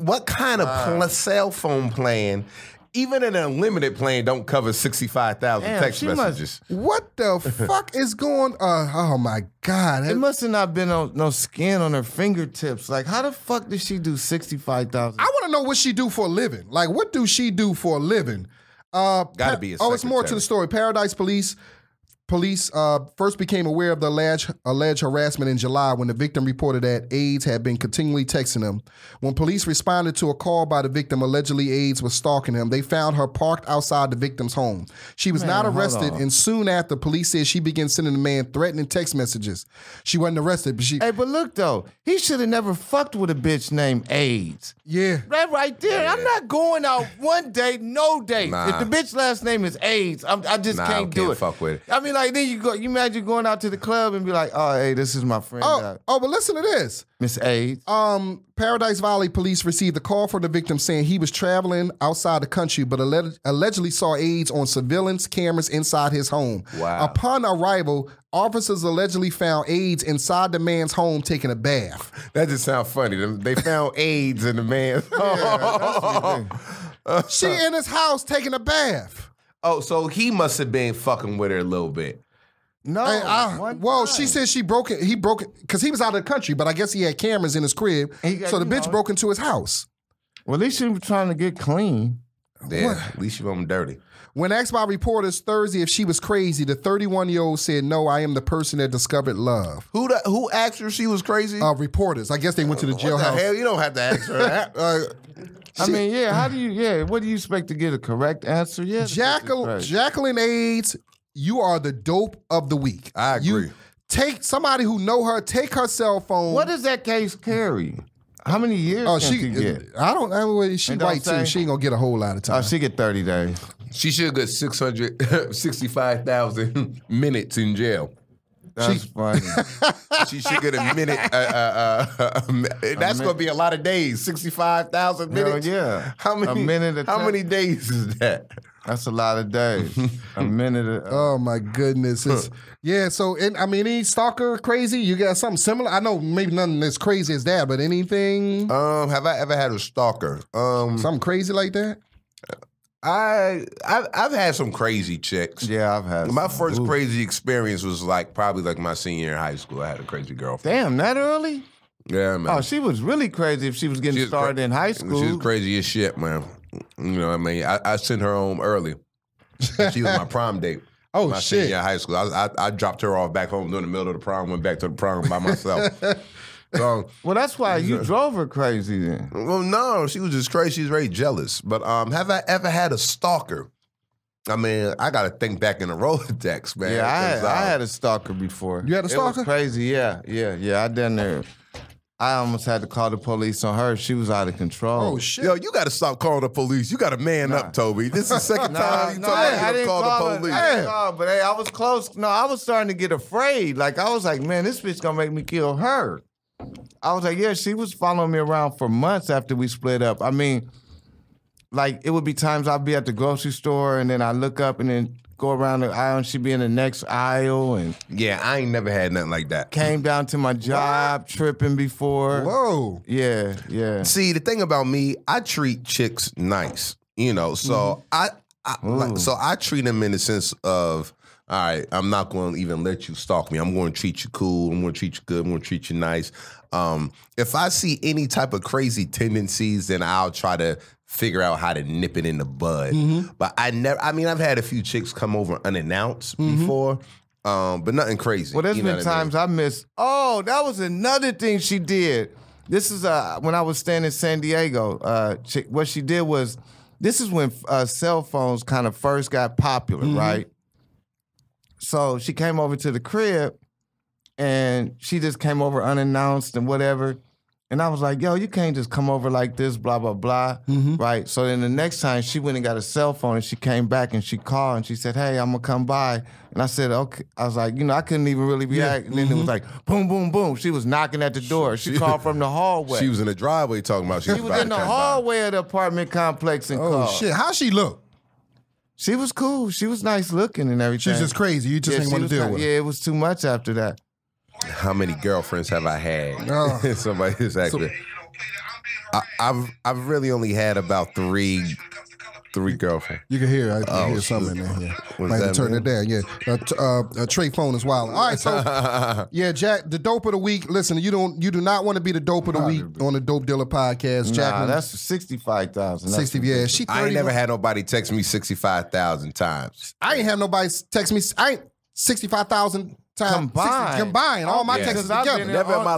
What kind of cell phone plan even an unlimited plan don't cover 65,000 text messages. What the fuck is going on? Oh my God. It must have not been no skin on her fingertips. Like, how the fuck did she do 65,000? I want to know what she do for a living. Like, what do she do for a living? Gotta be a it's more to the story. Paradise Police first became aware of the alleged harassment in July when the victim reported that AIDS had been continually texting him. When police responded to a call by the victim, allegedly AIDS was stalking him, they found her parked outside the victim's home. She was not arrested, and soon after, police said she began sending the man threatening text messages. She wasn't arrested, but she... Hey, but look, though, he should have never fucked with a bitch named AIDS. Yeah. That right there. Yeah. I'm not going out one date, no date. Nah. If the bitch last name is AIDS, I just can't do it. Fuck with it. I mean, like, then you imagine going out to the club and be like, oh, hey, this is my friend. But listen to this. Miss AIDS. Paradise Valley police received a call from the victim saying he was traveling outside the country, but allegedly saw AIDS on surveillance cameras inside his home. Wow. Upon arrival, officers allegedly found AIDS inside the man's home taking a bath. That just sounds funny. They found AIDS in the man's home. She in his house taking a bath. Oh, so he must have been fucking with her a little bit. No. She said he broke it because he was out of the country, but I guess he had cameras in his crib. So the bitch broke into his house. Well, at least she was trying to get clean. Yeah, at least she wasn't dirty. When asked by reporters Thursday if she was crazy, the 31-year-old said, "No, I am the person that discovered love." Who asked her if she was crazy? Reporters. I guess they went to the jailhouse. What the hell? You don't have to ask her that. I mean, yeah. What do you expect to get a correct answer? Yeah, Jacqueline AIDS. You are the dope of the week. I agree. You take somebody who know her, take her cell phone. What does that case carry? How many years can she get? I don't know. She white too. She ain't gonna get a whole lot of time. Oh, she get 30 days. She should get 665,000 minutes in jail. That's funny. She should get a minute. That's going to be a lot of days. 65,000 minutes. Hell yeah. How many days is that? That's a lot of days. A minute. Oh my goodness. Yeah. So any stalker crazy? You got something similar? I know maybe nothing as crazy as that, but anything? Have I ever had a stalker? Something crazy like that? I've had some crazy chicks. Yeah, I've had. My first crazy experience was probably my senior year in high school. I had a crazy girlfriend. Damn, that early? Yeah, man. Oh, she was really crazy if she was getting started in high school. She was crazy as shit, man. You know what I mean? I sent her home early. She was my prom date. Oh, my shit. senior year in high school. I dropped her off back home during the middle of the prom, went back to the prom by myself. Well, that's why you drove her crazy then. Well, no, she was just crazy. She was very jealous. But have I ever had a stalker? I mean, I got to think back in the Rolodex, man. Yeah, I had a stalker before. You had a stalker? It was crazy, yeah. I done there. I almost had to call the police on her. She was out of control. Oh, shit. Yo, you got to stop calling the police. You got to man up, Toby. This is the second time you told me to call the police. I didn't call, but hey, I was close. No, I was starting to get afraid. Like, I was like, man, this bitch gonna make me kill her. I was like, yeah, she was following me around for months after we split up. I mean, like, it would be times I'd be at the grocery store and then I look up and then go around the aisle and she'd be in the next aisle. And yeah, I ain't never had nothing like that. Came down to my job tripping before. Whoa. Yeah. See, the thing about me, I treat chicks nice, so I treat them in the sense of, all right, I'm not going to even let you stalk me. I'm going to treat you cool. I'm going to treat you good. I'm going to treat you nice. If I see any type of crazy tendencies, then I'll try to figure out how to nip it in the bud. But I've had a few chicks come over unannounced before, but nothing crazy. Well, there's been times I missed. Oh, that was another thing she did. This is when I was staying in San Diego. What she did was, this is when cell phones kind of first got popular, right? So she came over to the crib, and she just came over unannounced and whatever. And I was like, yo, you can't just come over like this, blah, blah, blah, right? So then the next time, she went and got a cell phone, and she came back, and she called, and she said, hey, I'm going to come by. And I said, okay. I was like, I couldn't even really react. And then it was like, boom, boom, boom. She was knocking at the door. She called from the hallway. She was in the driveway talking about she was in the hallway of the apartment complex and called. Oh, shit. How'd she look? She was cool. She was nice looking and everything. She was just crazy. You just didn't want to deal with it. Yeah, it was too much after that. How many girlfriends have I had? Somebody just asked me. I've really only had about 3 3 girlfriends. You can hear. I can hear something in there. Yeah. Might have to turn it down. Yeah. Trey phone is wild. All right, so yeah, Jack, the dope of the week. Listen, you do not want to be the dope of the week on the Dope Dealer podcast. Jack, that's 65,000. 60. Yeah, she 30. I ain't never had nobody text me 65,000 times. I ain't have nobody text me. I ain't 65,000 times combined. All my texts together. Never in my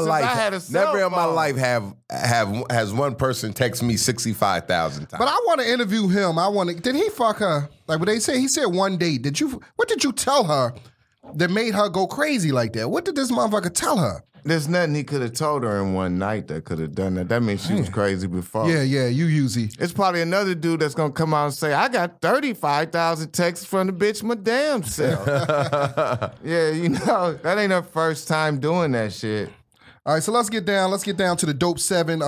life has one person text me 65,000 times. But I want to interview him. Did he fuck her? Like what they say, he said one date. What did you tell her that made her go crazy like that? What did this motherfucker tell her? There's nothing he could have told her in one night that could have done that. That means she was crazy before. Yeah, you usually. It's probably another dude that's going to come out and say, I got 35,000 texts from the bitch my damn self. Yeah, that ain't her first time doing that shit. All right, so let's get down to the Dope 7.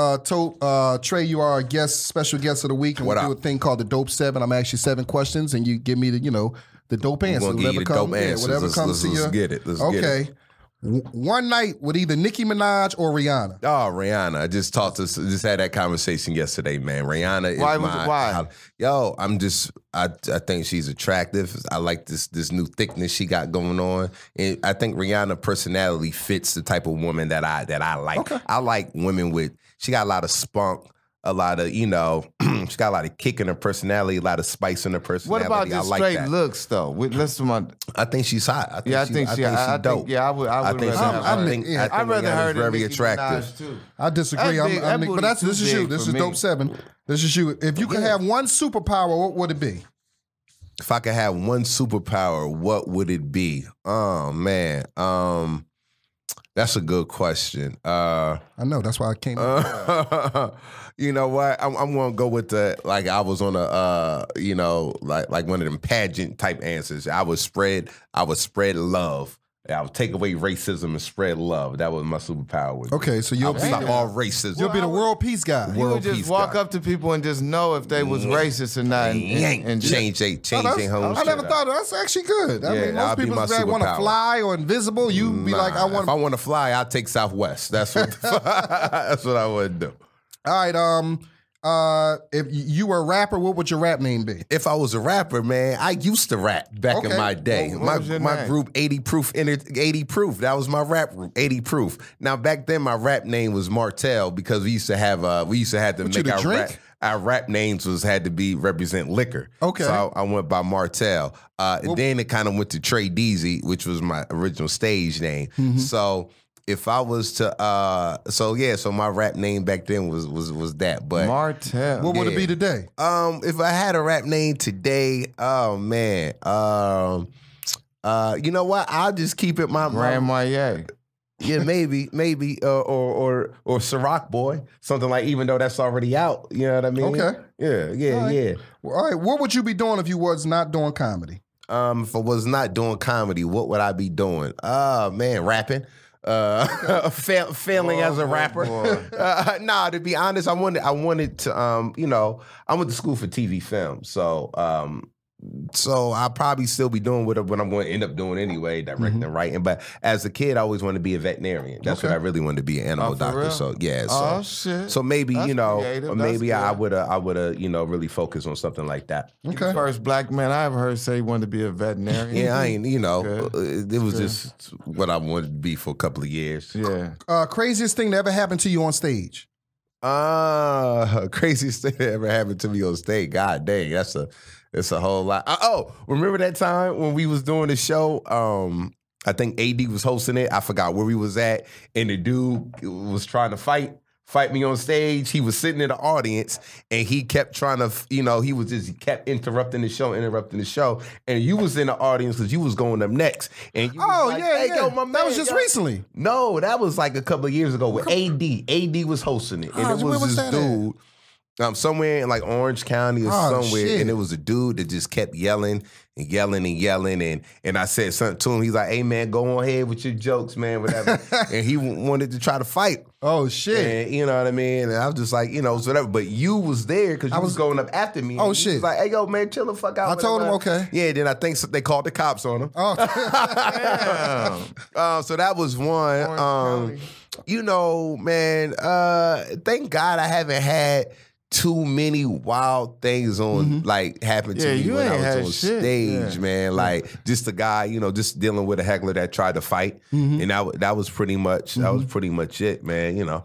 Trey, you are a special guest of the week. And we do a thing called the Dope 7. I'm asking you 7 questions, and you give me the dope answer. We'll give you the dope answers. Whatever comes to you. Let's get it. Let's get it. One night with either Nicki Minaj or Rihanna. Oh, Rihanna. I just had that conversation yesterday, man. Rihanna is why? Yo, I think she's attractive. I like this new thickness she got going on. And I think Rihanna personality fits the type of woman that I like. Okay. I like women she got a lot of spunk, a lot of, she got a lot of kick in her personality, a lot of spice in her personality. What about just straight looks, though? I think she's hot. I think she's dope. I'd rather her than very Nicki attractive. Minaj, too. I disagree. But this is you. This is Dope 7. This is you. If you could have one superpower, what would it be? If I could have one superpower, what would it be? Oh, man. That's a good question. I know. That's why I came up. You know what? I'm gonna go with I was on a like one of them pageant type answers. I would spread love. I would take away racism and spread love. That was my superpower. Okay, so you'll be all racism. You'll be the world peace guy. You would just walk up to people and just know if they was racist or not, and change their home. I never thought that's actually good. I mean, most people that want to fly or invisible, you be like, I want. If I want to fly, I'll take Southwest. That's what that's what I would do. All right, if you were a rapper, what would your rap name be? If I was a rapper, man, I used to rap back in my day. What my group 80 Proof, that was my rap group, 80 Proof. Now back then my rap name was Martell because we used to have to make our rap names had to represent liquor. Okay. So I went by Martell. Then it kind of went to Trey Deezy, which was my original stage name. Mm-hmm. So if I was to, so my rap name back then was that. But Martell. What would it be today? If I had a rap name today, oh man, you know what? I'll just keep it my Grand Marnier. Yeah, maybe, or Ciroc Boy, something like. Even though that's already out, you know what I mean? Okay. Yeah. All right. What would you be doing if you was not doing comedy? If I was not doing comedy, what would I be doing? Man, rapping. Failing as a rapper. Nah, to be honest, I wanted to, I went to school for TV film, so I'll probably still be doing what I'm going to end up doing anyway, directing and writing. But as a kid, I always wanted to be a veterinarian. That's what I really wanted to be, an animal doctor. Real? So yeah. Shit. So maybe That's creative. maybe I would have really focused on something like that. Okay. First black man I ever heard say he wanted to be a veterinarian. Yeah, I ain't. It was just what I wanted to be for a couple of years. Yeah. Craziest thing that ever happened to you on stage? Craziest thing that ever happened to me on stage. God dang, it's a whole lot. Remember that time when we was doing the show? I think AD was hosting it. I forgot where we was at, and the dude was trying to fight me on stage. He was sitting in the audience, and he kept trying to, he kept interrupting the show. And you was in the audience because you was going up next. And you was like, hey, yo, my man, that was just recently. No, that was like a couple of years ago with AD. AD was hosting it, and it was this dude. Somewhere in like Orange County or somewhere, shit. And it was a dude that just kept yelling and yelling and yelling, and I said something to him. He's like, "Hey man, go on ahead with your jokes, man, whatever." And he wanted to try to fight. Oh shit! And, you know what I mean? And I was just like, so whatever. But you was there because you was going up after me. Oh shit! He was like, "Hey yo, man, chill the fuck out." I told him okay. Yeah. Then I think they called the cops on him. Oh damn! So that was one. Man. Thank God I haven't had too many wild things on like happened to me when I was on stage, man. Like just a guy, you know, just dealing with a heckler that tried to fight, and that was pretty much it, man. You know.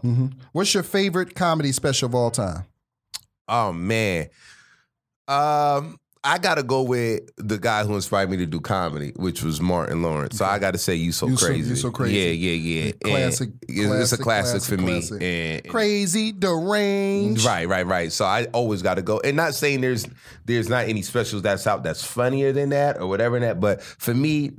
What's your favorite comedy special of all time? Oh man, I gotta go with the guy who inspired me to do comedy, which was Martin Lawrence. So I gotta say, You So Crazy. You So Crazy. Yeah. Classic. It's a classic for me. And, crazy, deranged. Right. So I always gotta go. And not saying there's not any specials that's out that's funnier than that or whatever that, but for me,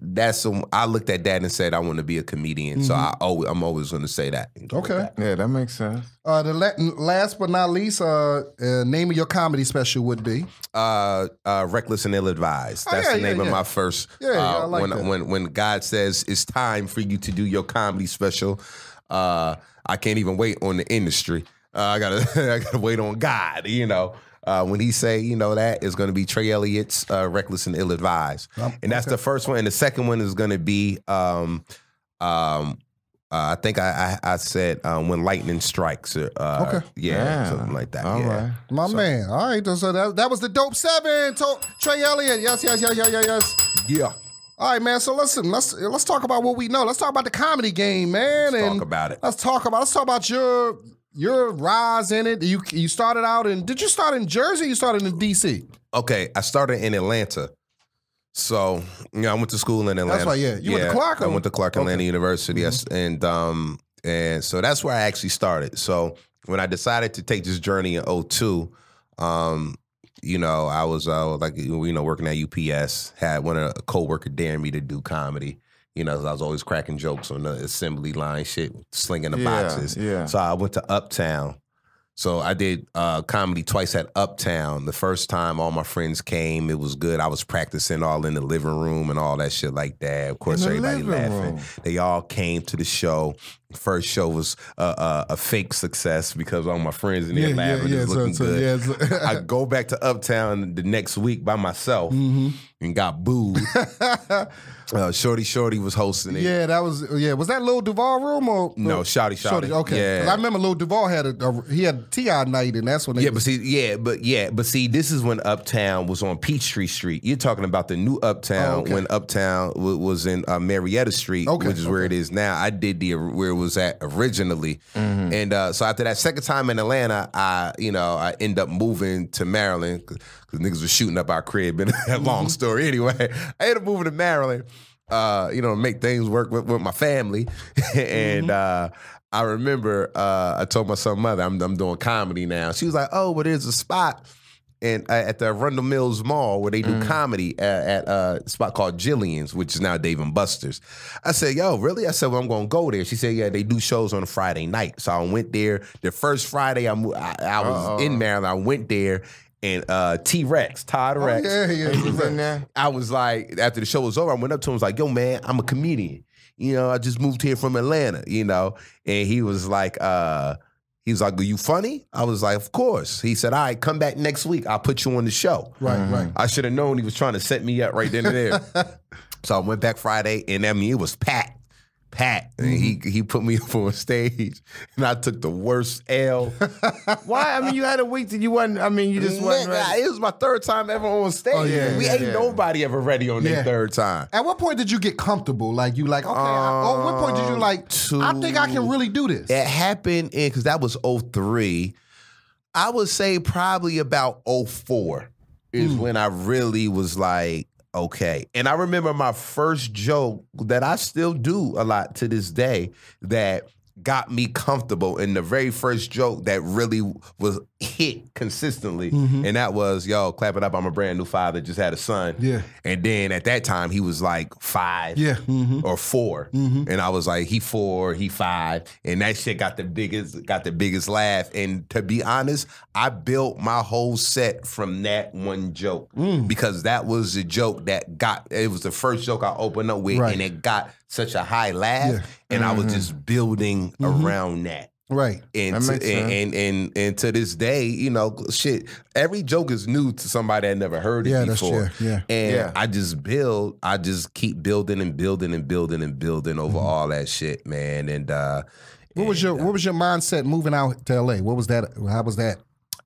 I looked at that and said I want to be a comedian. So I'm always gonna say that. Okay. Yeah, that makes sense. Last but not least, name of your comedy special would be? Reckless and Ill-Advised. That's the name of my first. I like that. When God says it's time for you to do your comedy special, I can't even wait on the industry. I gotta wait on God. You know, when He say, you know, that is going to be Trey Elliott's Reckless and Ill-Advised, and that's the first one. And the second one is going to be. I think I said When Lightning Strikes. Okay. Yeah, something like that. All right. My man. All right. So that was the Dope 7. Trey Elliot. Yes. Yeah. All right, man. So listen, let's talk about what we know. Let's talk about the comedy game, man. Let's talk about it. Let's talk about your rise in it. You started out did you start in Jersey or you started in DC? Okay, I started in Atlanta. So, you know, I went to school in Atlanta. That's right, yeah. You went to Clark? I went to Clark Atlanta University, yes. And so that's where I actually started. So when I decided to take this journey in 2002, you know, I was like, you know, working at UPS, had a coworker dare me to do comedy. You know, I was always cracking jokes on the assembly line shit, slinging the boxes. Yeah. So I went to Uptown. So I did comedy twice at Uptown. The first time all my friends came, it was good. I was practicing all in the living room and all that shit like that. Of course, everybody laughing. They all came to the show. First show was a fake success because all my friends in there laughing, just looking good. I go back to Uptown the next week by myself and got booed. Shorty was hosting it. Yeah, that was Was that Lil Duval room or no? Shawty. Okay, yeah. I remember Lil Duval had T.I. night, and that's when they but see, this is when Uptown was on Peachtree Street. You're talking about the new Uptown when Uptown was in Marietta Street, which is where it is now. I did where it was at originally, and so after that second time in Atlanta, I end up moving to Maryland because niggas was shooting up our crib. And that long story anyway. I ended up moving to Maryland, make things work with my family, and I remember I told my son mother I'm doing comedy now. She was like, "Oh, well, there's a spot." And at the Arundel Mills Mall where they do comedy at a spot called Jillian's, which is now Dave & Buster's. I said, yo, really? I said, well, I'm going to go there. She said, yeah, they do shows on a Friday night. So I went there. The first Friday I was in Maryland. I went there. And T-Rex, Todd Rex. He was in there. I was like, after the show was over, I went up to him and was like, yo, man, I'm a comedian. You know, I just moved here from Atlanta, you know. And he was like, are you funny? I was like, of course. He said, all right, come back next week. I'll put you on the show. Right. I should have known he was trying to set me up right then and there. So I went back Friday, and I mean, it was packed. And he put me up on stage, and I took the worst L. Why? I mean, you had a week that you wasn't. I mean, you just wasn't ready. It was my third time ever on stage. Ain't nobody ever ready on their third time. At what point did you get comfortable? Like you like, okay. At what point did you like? I think I can really do this. It happened because that was 2003. I would say probably about 2004 is when I really was like, okay. And I remember my first joke that I still do a lot to this day that got me comfortable, and the very first joke that really was hit consistently, and that was, yo, clap it up, I'm a brand new father, just had a son. Yeah. And then at that time, he was like 5 or 4. And I was like, he 4, he 5. And that shit got the biggest laugh. And to be honest, I built my whole set from that one joke because that was the joke that it was the first joke I opened up with, and it got such a high laugh, and I was just building around that. Right. And to this day, you know, shit, every joke is new to somebody that never heard it before. That's true. And I just keep building and building and building and building over all that shit, man. And what was your mindset moving out to LA? What was that? How was that?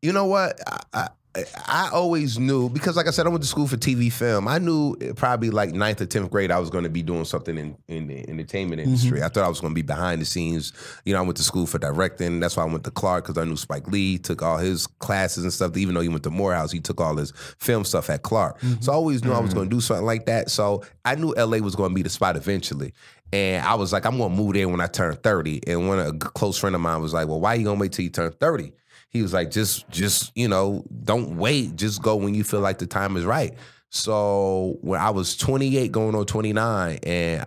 You know what? I always knew, because like I said, I went to school for TV film. I knew probably like 9th or 10th grade I was going to be doing something in the entertainment industry. I thought I was going to be behind the scenes. You know, I went to school for directing. That's why I went to Clark, because I knew Spike Lee took all his classes and stuff. Even though he went to Morehouse, he took all his film stuff at Clark. So I always knew I was going to do something like that. So I knew LA was going to be the spot eventually. And I was like, I'm going to move there when I turn 30. And a close friend of mine was like, well, why are you going to wait till you turn 30? He was like, just you know, don't wait. Just go when you feel like the time is right. So when I was 28 going on 29, and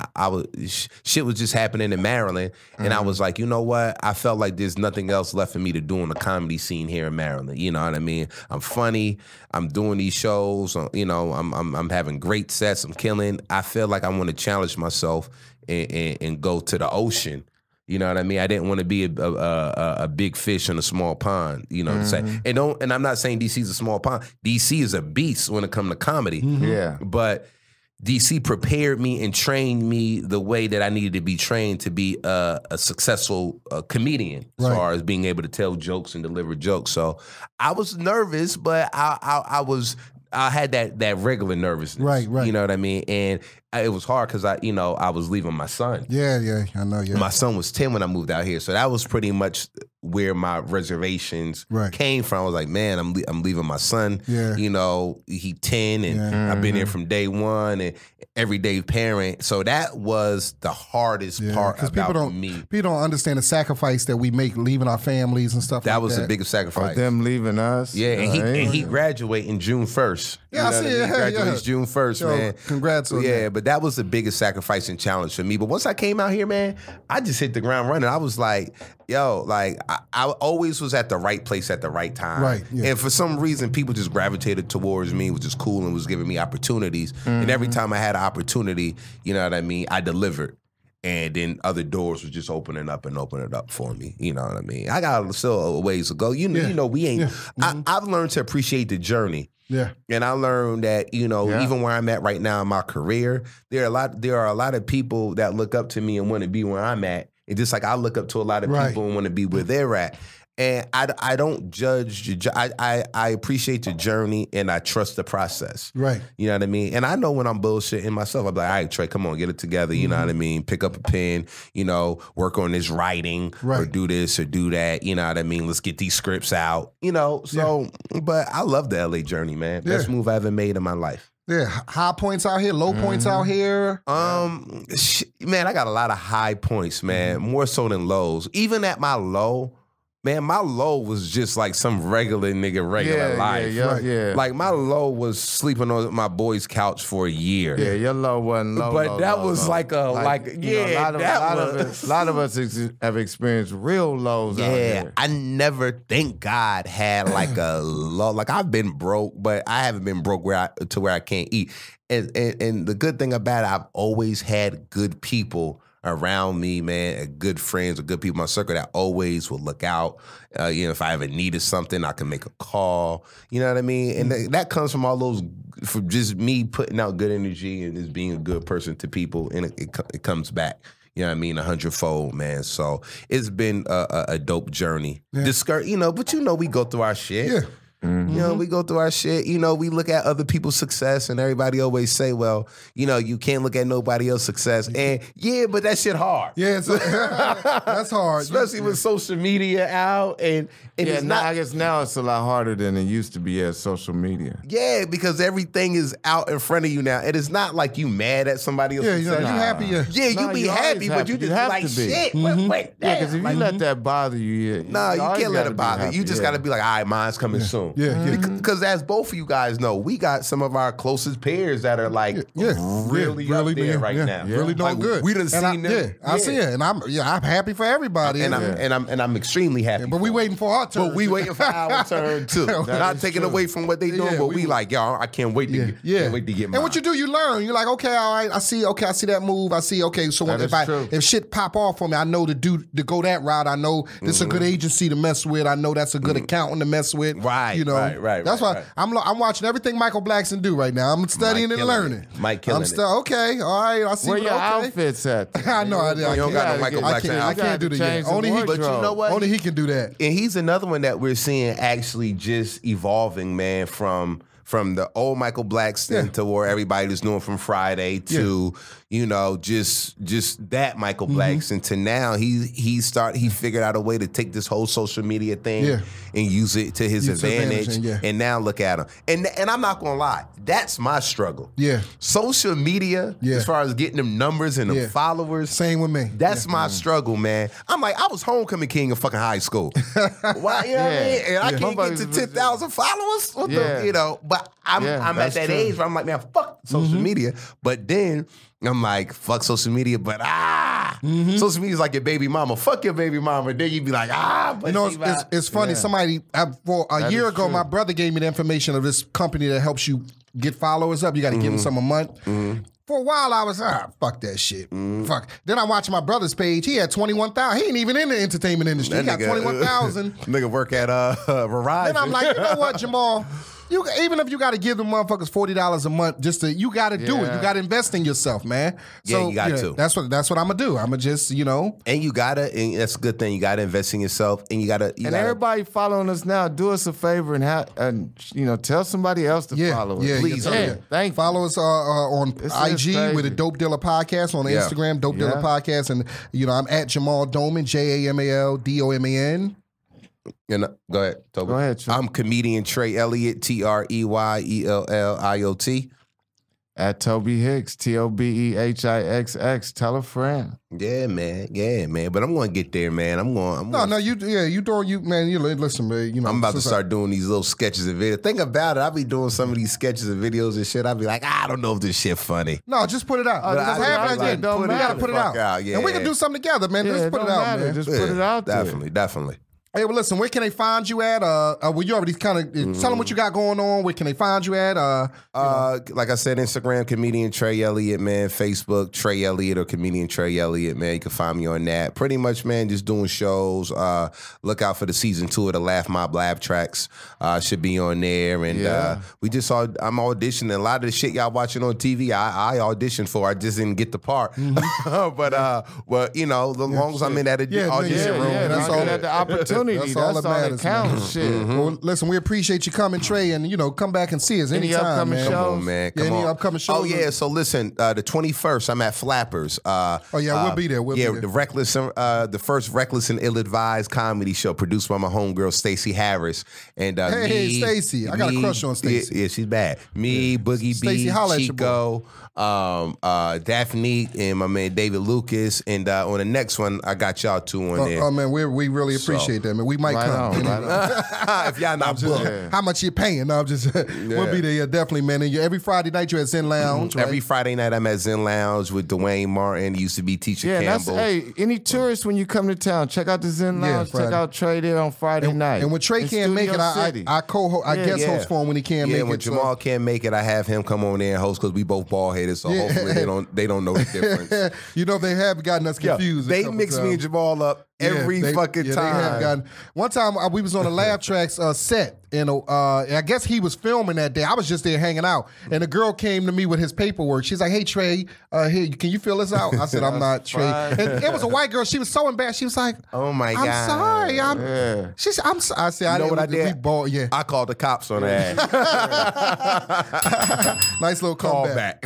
shit was just happening in Maryland, and I was like, you know what? I felt like there's nothing else left for me to do in the comedy scene here in Maryland. You know what I mean? I'm funny. I'm doing these shows. You know, I'm having great sets. I'm killing. I feel like I want to challenge myself and go to the ocean. You know what I mean? I didn't want to be a big fish in a small pond, you know what I'm saying? And I'm not saying DC is a small pond. DC is a beast when it comes to comedy. Yeah. But DC prepared me and trained me the way that I needed to be trained to be a successful comedian, as far as being able to tell jokes and deliver jokes. So I was nervous, but I had that regular nervousness. Right. You know what I mean? And it was hard because I was leaving my son. Yeah, I know. Yeah, My son was 10 when I moved out here, so that was pretty much where my reservations came from. I was like, man, I'm leaving my son. Yeah. You know, he 10, and I've been here from day one, and everyday parent. So that was the hardest part about me. People don't understand the sacrifice that we make leaving our families and stuff. That like was that. the biggest sacrifice. For them leaving us. Yeah, and he graduating June 1st. Yeah, I see it. He graduates June 1st, man. Congrats on that. Yeah, but that was the biggest sacrifice and challenge for me. But once I came out here, man, I just hit the ground running. I was like, yo, like I always was at the right place at the right time. Right. Yeah. And for some reason, people just gravitated towards me, which is cool, and was giving me opportunities. And every time I had an opportunity, you know what I mean, I delivered. And then other doors were just opening up for me. You know what I mean? I got still a ways to go. You know, we ain't. I've learned to appreciate the journey. Yeah. And I learned that, you know, even where I'm at right now in my career, there are a lot of people that look up to me and want to be where I'm at. And just like I look up to a lot of people and want to be where they're at. And I don't judge. I appreciate the journey, and I trust the process. Right. You know what I mean? And I know when I'm bullshitting myself, I'm like, all right, Trey, come on, get it together. You know what I mean? Pick up a pen, you know, work on this writing, or do this or do that. You know what I mean? Let's get these scripts out. You know, so, but I love the LA journey, man. Best move I ever made in my life. Yeah, high points out here, low points out here. Man, I got a lot of high points, man, more so than lows. Even at my low, man, my low was just like some regular nigga life. Yeah. Like my low was sleeping on my boy's couch for a year. Yeah, your low wasn't low. But that was like a a lot of us have experienced real lows out here. I never, thank God, had like a low. Like I've been broke, but I haven't been broke to where I can't eat. And the good thing about it, I've always had good people around me, man, good friends or good people in my circle that always will look out. You know, if I ever needed something, I can make a call. You know what I mean? And that comes from all those, from just me putting out good energy and just being a good person to people, and it comes back. You know what I mean? 100-fold, man. So it's been a dope journey. You know, but you know, we go through our shit. Yeah. You know, we go through our shit. You know, we look at other people's success, and everybody always say, well, you know, you can't look at nobody else's success. And but that shit hard. Yeah, that's hard. Especially with social media out. And it's not. I guess now it's a lot harder than it used to be as social media. Yeah, because everything is out in front of you now. And it's not like you mad at somebody else. Yeah, you happy. You be happy, but you just have like, to be. shit. Wait, yeah, because if you let that bother you, you can't let it bother you. You just got to be like, all right, mine's coming soon. Yeah. Because as both of you guys know, we got some of our closest peers that are like really up there right now. Really doing good. We done seen them. I see it, and I'm happy for everybody. And I'm extremely happy. But we waiting for our turn. But we waiting for our turn too. Not taking away from what they doing, but we like, yo, I can't wait to can't wait to get mine. And what you do, you learn. You're like, okay, all right, I see that move. I see, okay, so if shit pop off for me, I know to go that route. I know this is a good agency to mess with. I know that's a good accountant to mess with. Right. you know, that's why I'm watching everything Michael Blackson do right now. I'm studying and learning. Mike killing it. Okay, all right. I see where your outfits at? I know. I don't got no Michael Blackson. I can't do that yet. Only he. But you know what? Only he can do that. And he's another one that we're seeing actually just evolving, man, from the old Michael Blackson to where everybody was doing from Friday to, you know, just that Michael Blackson to now he figured out a way to take this whole social media thing and use it to his advantage. And now look at him. And I'm not gonna lie, that's my struggle. Yeah. Social media, as far as getting them numbers and them followers. Same with me. That's my struggle, man. I'm like, I was homecoming king in fucking high school. Why, you know what I mean? And I can't get to 10,000 followers? What the, you know, but I'm at that age where I'm like, man, fuck social media. But then I'm like, fuck social media, but social media is like your baby mama. Fuck your baby mama. Then you'd be like, but you know, it's funny. Somebody, for a year ago, my brother gave me the information of this company that helps you get followers up. You got to give them some a month. For a while, I was, fuck that shit. Fuck. Then I watched my brother's page. He had 21,000. He ain't even in the entertainment industry. He got 21,000. Nigga work at Verizon. Then I'm like, you know what, Jamal? Even if you got to give them motherfuckers $40 a month, you got to do it. You got to invest in yourself, man. So, you got to. That's what I'm gonna do. I'm gonna just, you know. And you gotta, and that's a good thing. You gotta invest in yourself, and you gotta. Everybody following us now, do us a favor and you know, tell somebody else to follow us. Please. Thank you. Follow us on IG with the Dope Dealer Podcast, on Instagram, Dope Dealer Podcast, and you know, I'm at Jamal Doman, JamalDoman. Go ahead, Tobe. Go ahead, Trey. I'm comedian Trey Elliot, TreyElliot. At Tobe Hixx, TobeHixx. Tell a friend. Yeah, man. But I'm going to get there, man. You doing, man. You listen, man. You know, I'm about to start doing these little sketches and videos. Think about it. I be doing some of these sketches and videos and shit. I be like, I don't know if this shit funny. No, just put it out. You got to put it out. And we can do something together, man. Just put it out, man. Just put it out there. Definitely. Hey, well, listen, where can they find you at? Well, you already kind of tell them what you got going on. Where can they find you at? Like I said, Instagram, Comedian Trey Elliot, man. Facebook, Trey Elliot or Comedian Trey Elliot, man. You can find me on that. Pretty much, man, just doing shows. Look out for the season 2 of the Laffmobb Lab Tracks. Should be on there. And I'm auditioning. A lot of the shit y'all watching on TV, I auditioned for. I just didn't get the part. But you know, the long as I'm in that audition room, that's all. At the opportunity. That's all that matters. Counts. Shit. Well, listen, we appreciate you coming, Trey, and you know, come back and see us anytime. Any upcoming shows? Come on, man. Any upcoming shows? Oh yeah. So listen, the 21st, I'm at Flappers. We'll be there. We'll be there. The first Reckless and Ill-Advised comedy show produced by my homegirl Stacey Harris. And hey, Stacey, I got a crush on Stacey. Yeah, she's bad. Me, Boogie B, Chico. Daphne and my man David Lucas, and on the next one I got y'all two on there. Oh man, we really appreciate that, man. We might come if y'all not booked. How much you paying? No, I'm just we'll be there, definitely, man. And every Friday night you're at Zen Lounge. Right? Every Friday night I'm at Zen Lounge with Dwayne Martin. He used to be Teacher Campbell. Any tourists when you come to town, check out the Zen Lounge. Check out Trey there on Friday night. And when Trey can't make it, I guest host for him when he can't make it. When Jamal can't make it, I have him come on there and host because we both bald headed. So hopefully they don't know the difference. You know, they have gotten us confused. They mix me and Jamal up every fucking time. They have gotten. One time we was on a Laugh Tracks set, and I guess he was filming that day. I was just there hanging out, and a girl came to me with his paperwork. She's like, "Hey Trey, here, can you fill this out?" I said, "I'm not Trey." And it was a white girl. She was so embarrassed. She was like, "Oh my God, I'm sorry." She said, "I'm sorry." I said, "I know what I did." I called the cops on her ass. Nice little callback.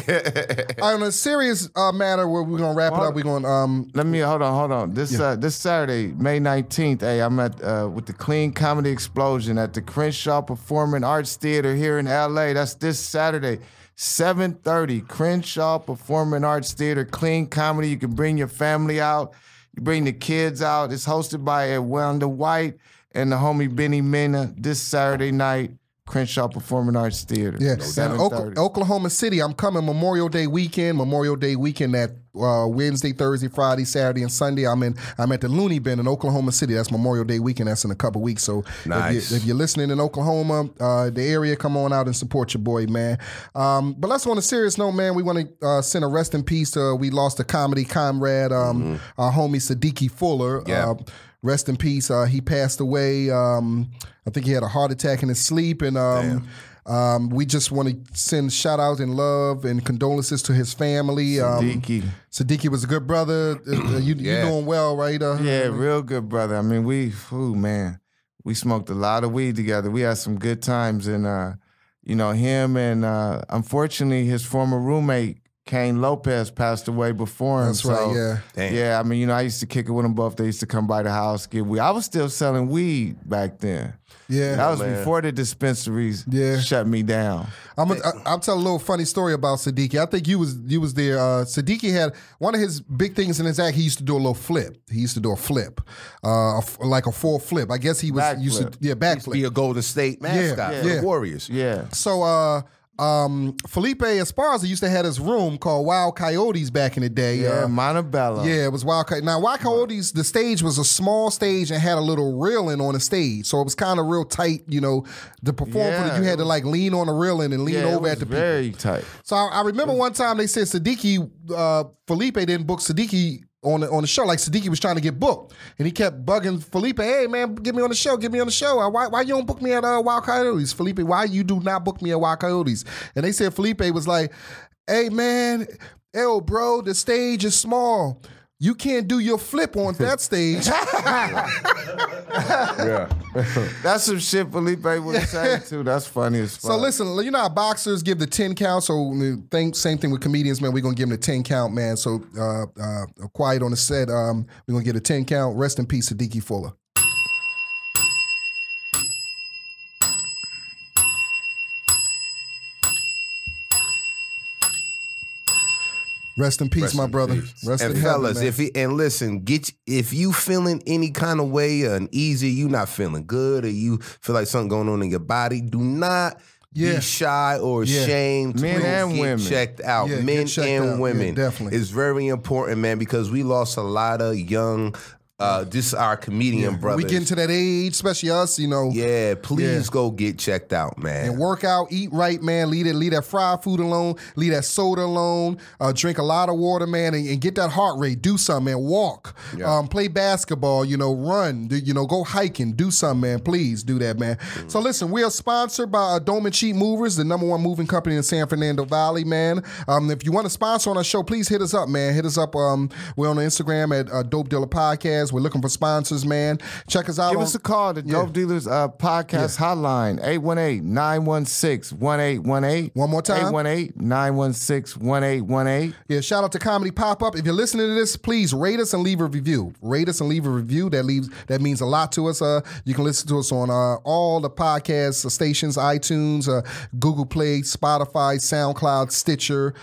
On a serious matter, where we're gonna wrap it up. We're gonna let me hold on. This Saturday, May 19th, I'm at with the Clean Comedy Explosion at the Crenshaw Performing Arts Theater here in LA. That's this Saturday, 7:30. Crenshaw Performing Arts Theater, Clean Comedy. You can bring your family out. You bring the kids out. It's hosted by Wanda White and the homie Benny Mena this Saturday night. Crenshaw Performing Arts Theater. Yeah, Oklahoma City. I'm coming Memorial Day weekend at Wednesday, Thursday, Friday, Saturday, and Sunday. I'm at the Looney Bin in Oklahoma City. That's Memorial Day weekend. That's in a couple weeks. So nice. if you're listening in Oklahoma, the area, come on out and support your boy, man. But let's on a serious note, man. We want to send a rest in peace. We lost a comedy comrade, our homie Sadiki Fuller. Yeah. Rest in peace. He passed away. I think he had a heart attack in his sleep. And we just want to send shout out and love and condolences to his family. Sadiki was a good brother. You doing well, right? Yeah, real good brother. I mean, we smoked a lot of weed together. We had some good times. And, him and unfortunately his former roommate, Kane Lopez, passed away before him. That's right, yeah. Damn. Yeah, I mean, I used to kick it with them both. They used to come by the house, get weed. I was still selling weed back then. Yeah. That was before the dispensaries shut me down. I'll tell a little funny story about Sadiki. I think you was there. Sadiki had one of his big things in his act. He used to do a little flip. He used to do a flip, like a full flip. I guess he was Backflip. used to backflip. Be a Golden State mascot for the Warriors. Yeah. So Felipe Esparza used to have his room called Wild Coyotes back in the day. Yeah, Montebello. Yeah, it was Wild Coyotes. Now, Wild Coyotes, the stage was a small stage and had a little railing on the stage. So it was kind of real tight, to perform for it. You had to like lean on the railing and lean over at the people. Very tight. So I remember one time they said Felipe didn't book Sadiki on the show. Like Sadiki was trying to get booked, and he kept bugging Felipe, "Hey man, get me on the show, get me on the show. Why you don't book me at Wild Coyotes, Felipe? Why you do not book me at Wild Coyotes?" And they said Felipe was like, "Hey man, bro, the stage is small. You can't do your flip on that stage." That's some shit Felipe would say too. That's funny as fuck. So listen, you know how boxers give the 10 count? So same thing with comedians, man. We're going to give them the 10 count, man. So quiet on the set. We're going to get a 10 count. Rest in peace, Sadiki Fuller. Rest in peace, my brother. Rest in fellas, heaven, man. Listen, if you feeling any kind of way, uneasy, you not feeling good, or you feel like something going on in your body, do not be shy or ashamed to Men and get women. checked out. Yeah, Men get checked and out. women. Yeah, definitely. It's very important, man, because we lost a lot of young, just our comedian brothers. We get into that age, especially us, Yeah, please go get checked out, man. And work out, eat right, man. Leave that fried food alone. Leave that soda alone. Drink a lot of water, man, and get that heart rate. Do something, man. Walk. Yeah. Play basketball. Run. Go hiking. Do something, man. Please do that, man. So listen, we are sponsored by Doman Cheap Movers, the #1 moving company in San Fernando Valley, man. If you want to sponsor on our show, please hit us up, man. Hit us up. We're on Instagram at Dope Dealer Podcast. We're looking for sponsors, man. Check us out. Give us a call, the Dope Dealers Podcast Hotline, 818-916-1818. One more time. 818-916-1818. Yeah, shout out to Comedy Pop-Up. If you're listening to this, please rate us and leave a review. Rate us and leave a review. That means a lot to us. You can listen to us on all the podcast stations, iTunes, Google Play, Spotify, SoundCloud, Stitcher.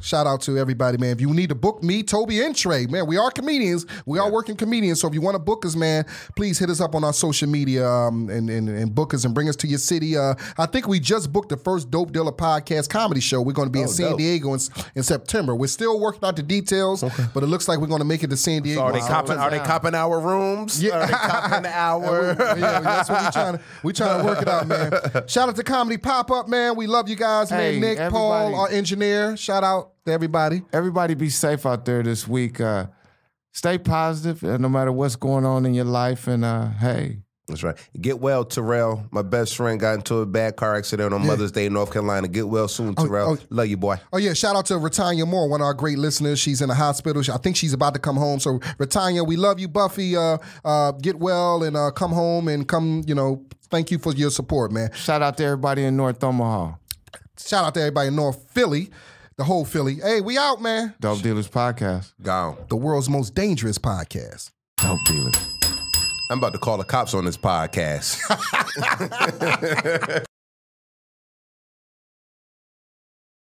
Shout out to everybody, man. If you need to book me, Tobe and Trey, man, we are comedians. We are working comedians. So if you want to book us, man, please hit us up on our social media and book us and bring us to your city. I think we just booked the first Dope Dealer Podcast comedy show. We're going to be in San Diego in September. We're still working out the details, but it looks like we're going to make it to San Diego. So are they copping our rooms? Yeah. Are they copping our? That's what we trying to work it out, man. Shout out to Comedy Pop-Up, man. We love you guys, man. Hey, Nick, everybody. Paul, our engineer. Shout out to everybody. Everybody be safe out there this week. Stay positive no matter what's going on in your life. And hey. That's right. Get well, Terrell. My best friend got into a bad car accident on Mother's Day in North Carolina. Get well soon, Terrell. Love you, boy. Oh, yeah. Shout out to Retanya Moore, one of our great listeners. She's in the hospital. I think she's about to come home. So, Retanya, we love you. Buffy, get well and come home and come, thank you for your support, man. Shout out to everybody in North Omaha. Shout out to everybody in North Philly. The whole Philly. Hey, we out, man. Dope Dealers Podcast. Gone. The world's most dangerous podcast. Dope Dealers. I'm about to call the cops on this podcast.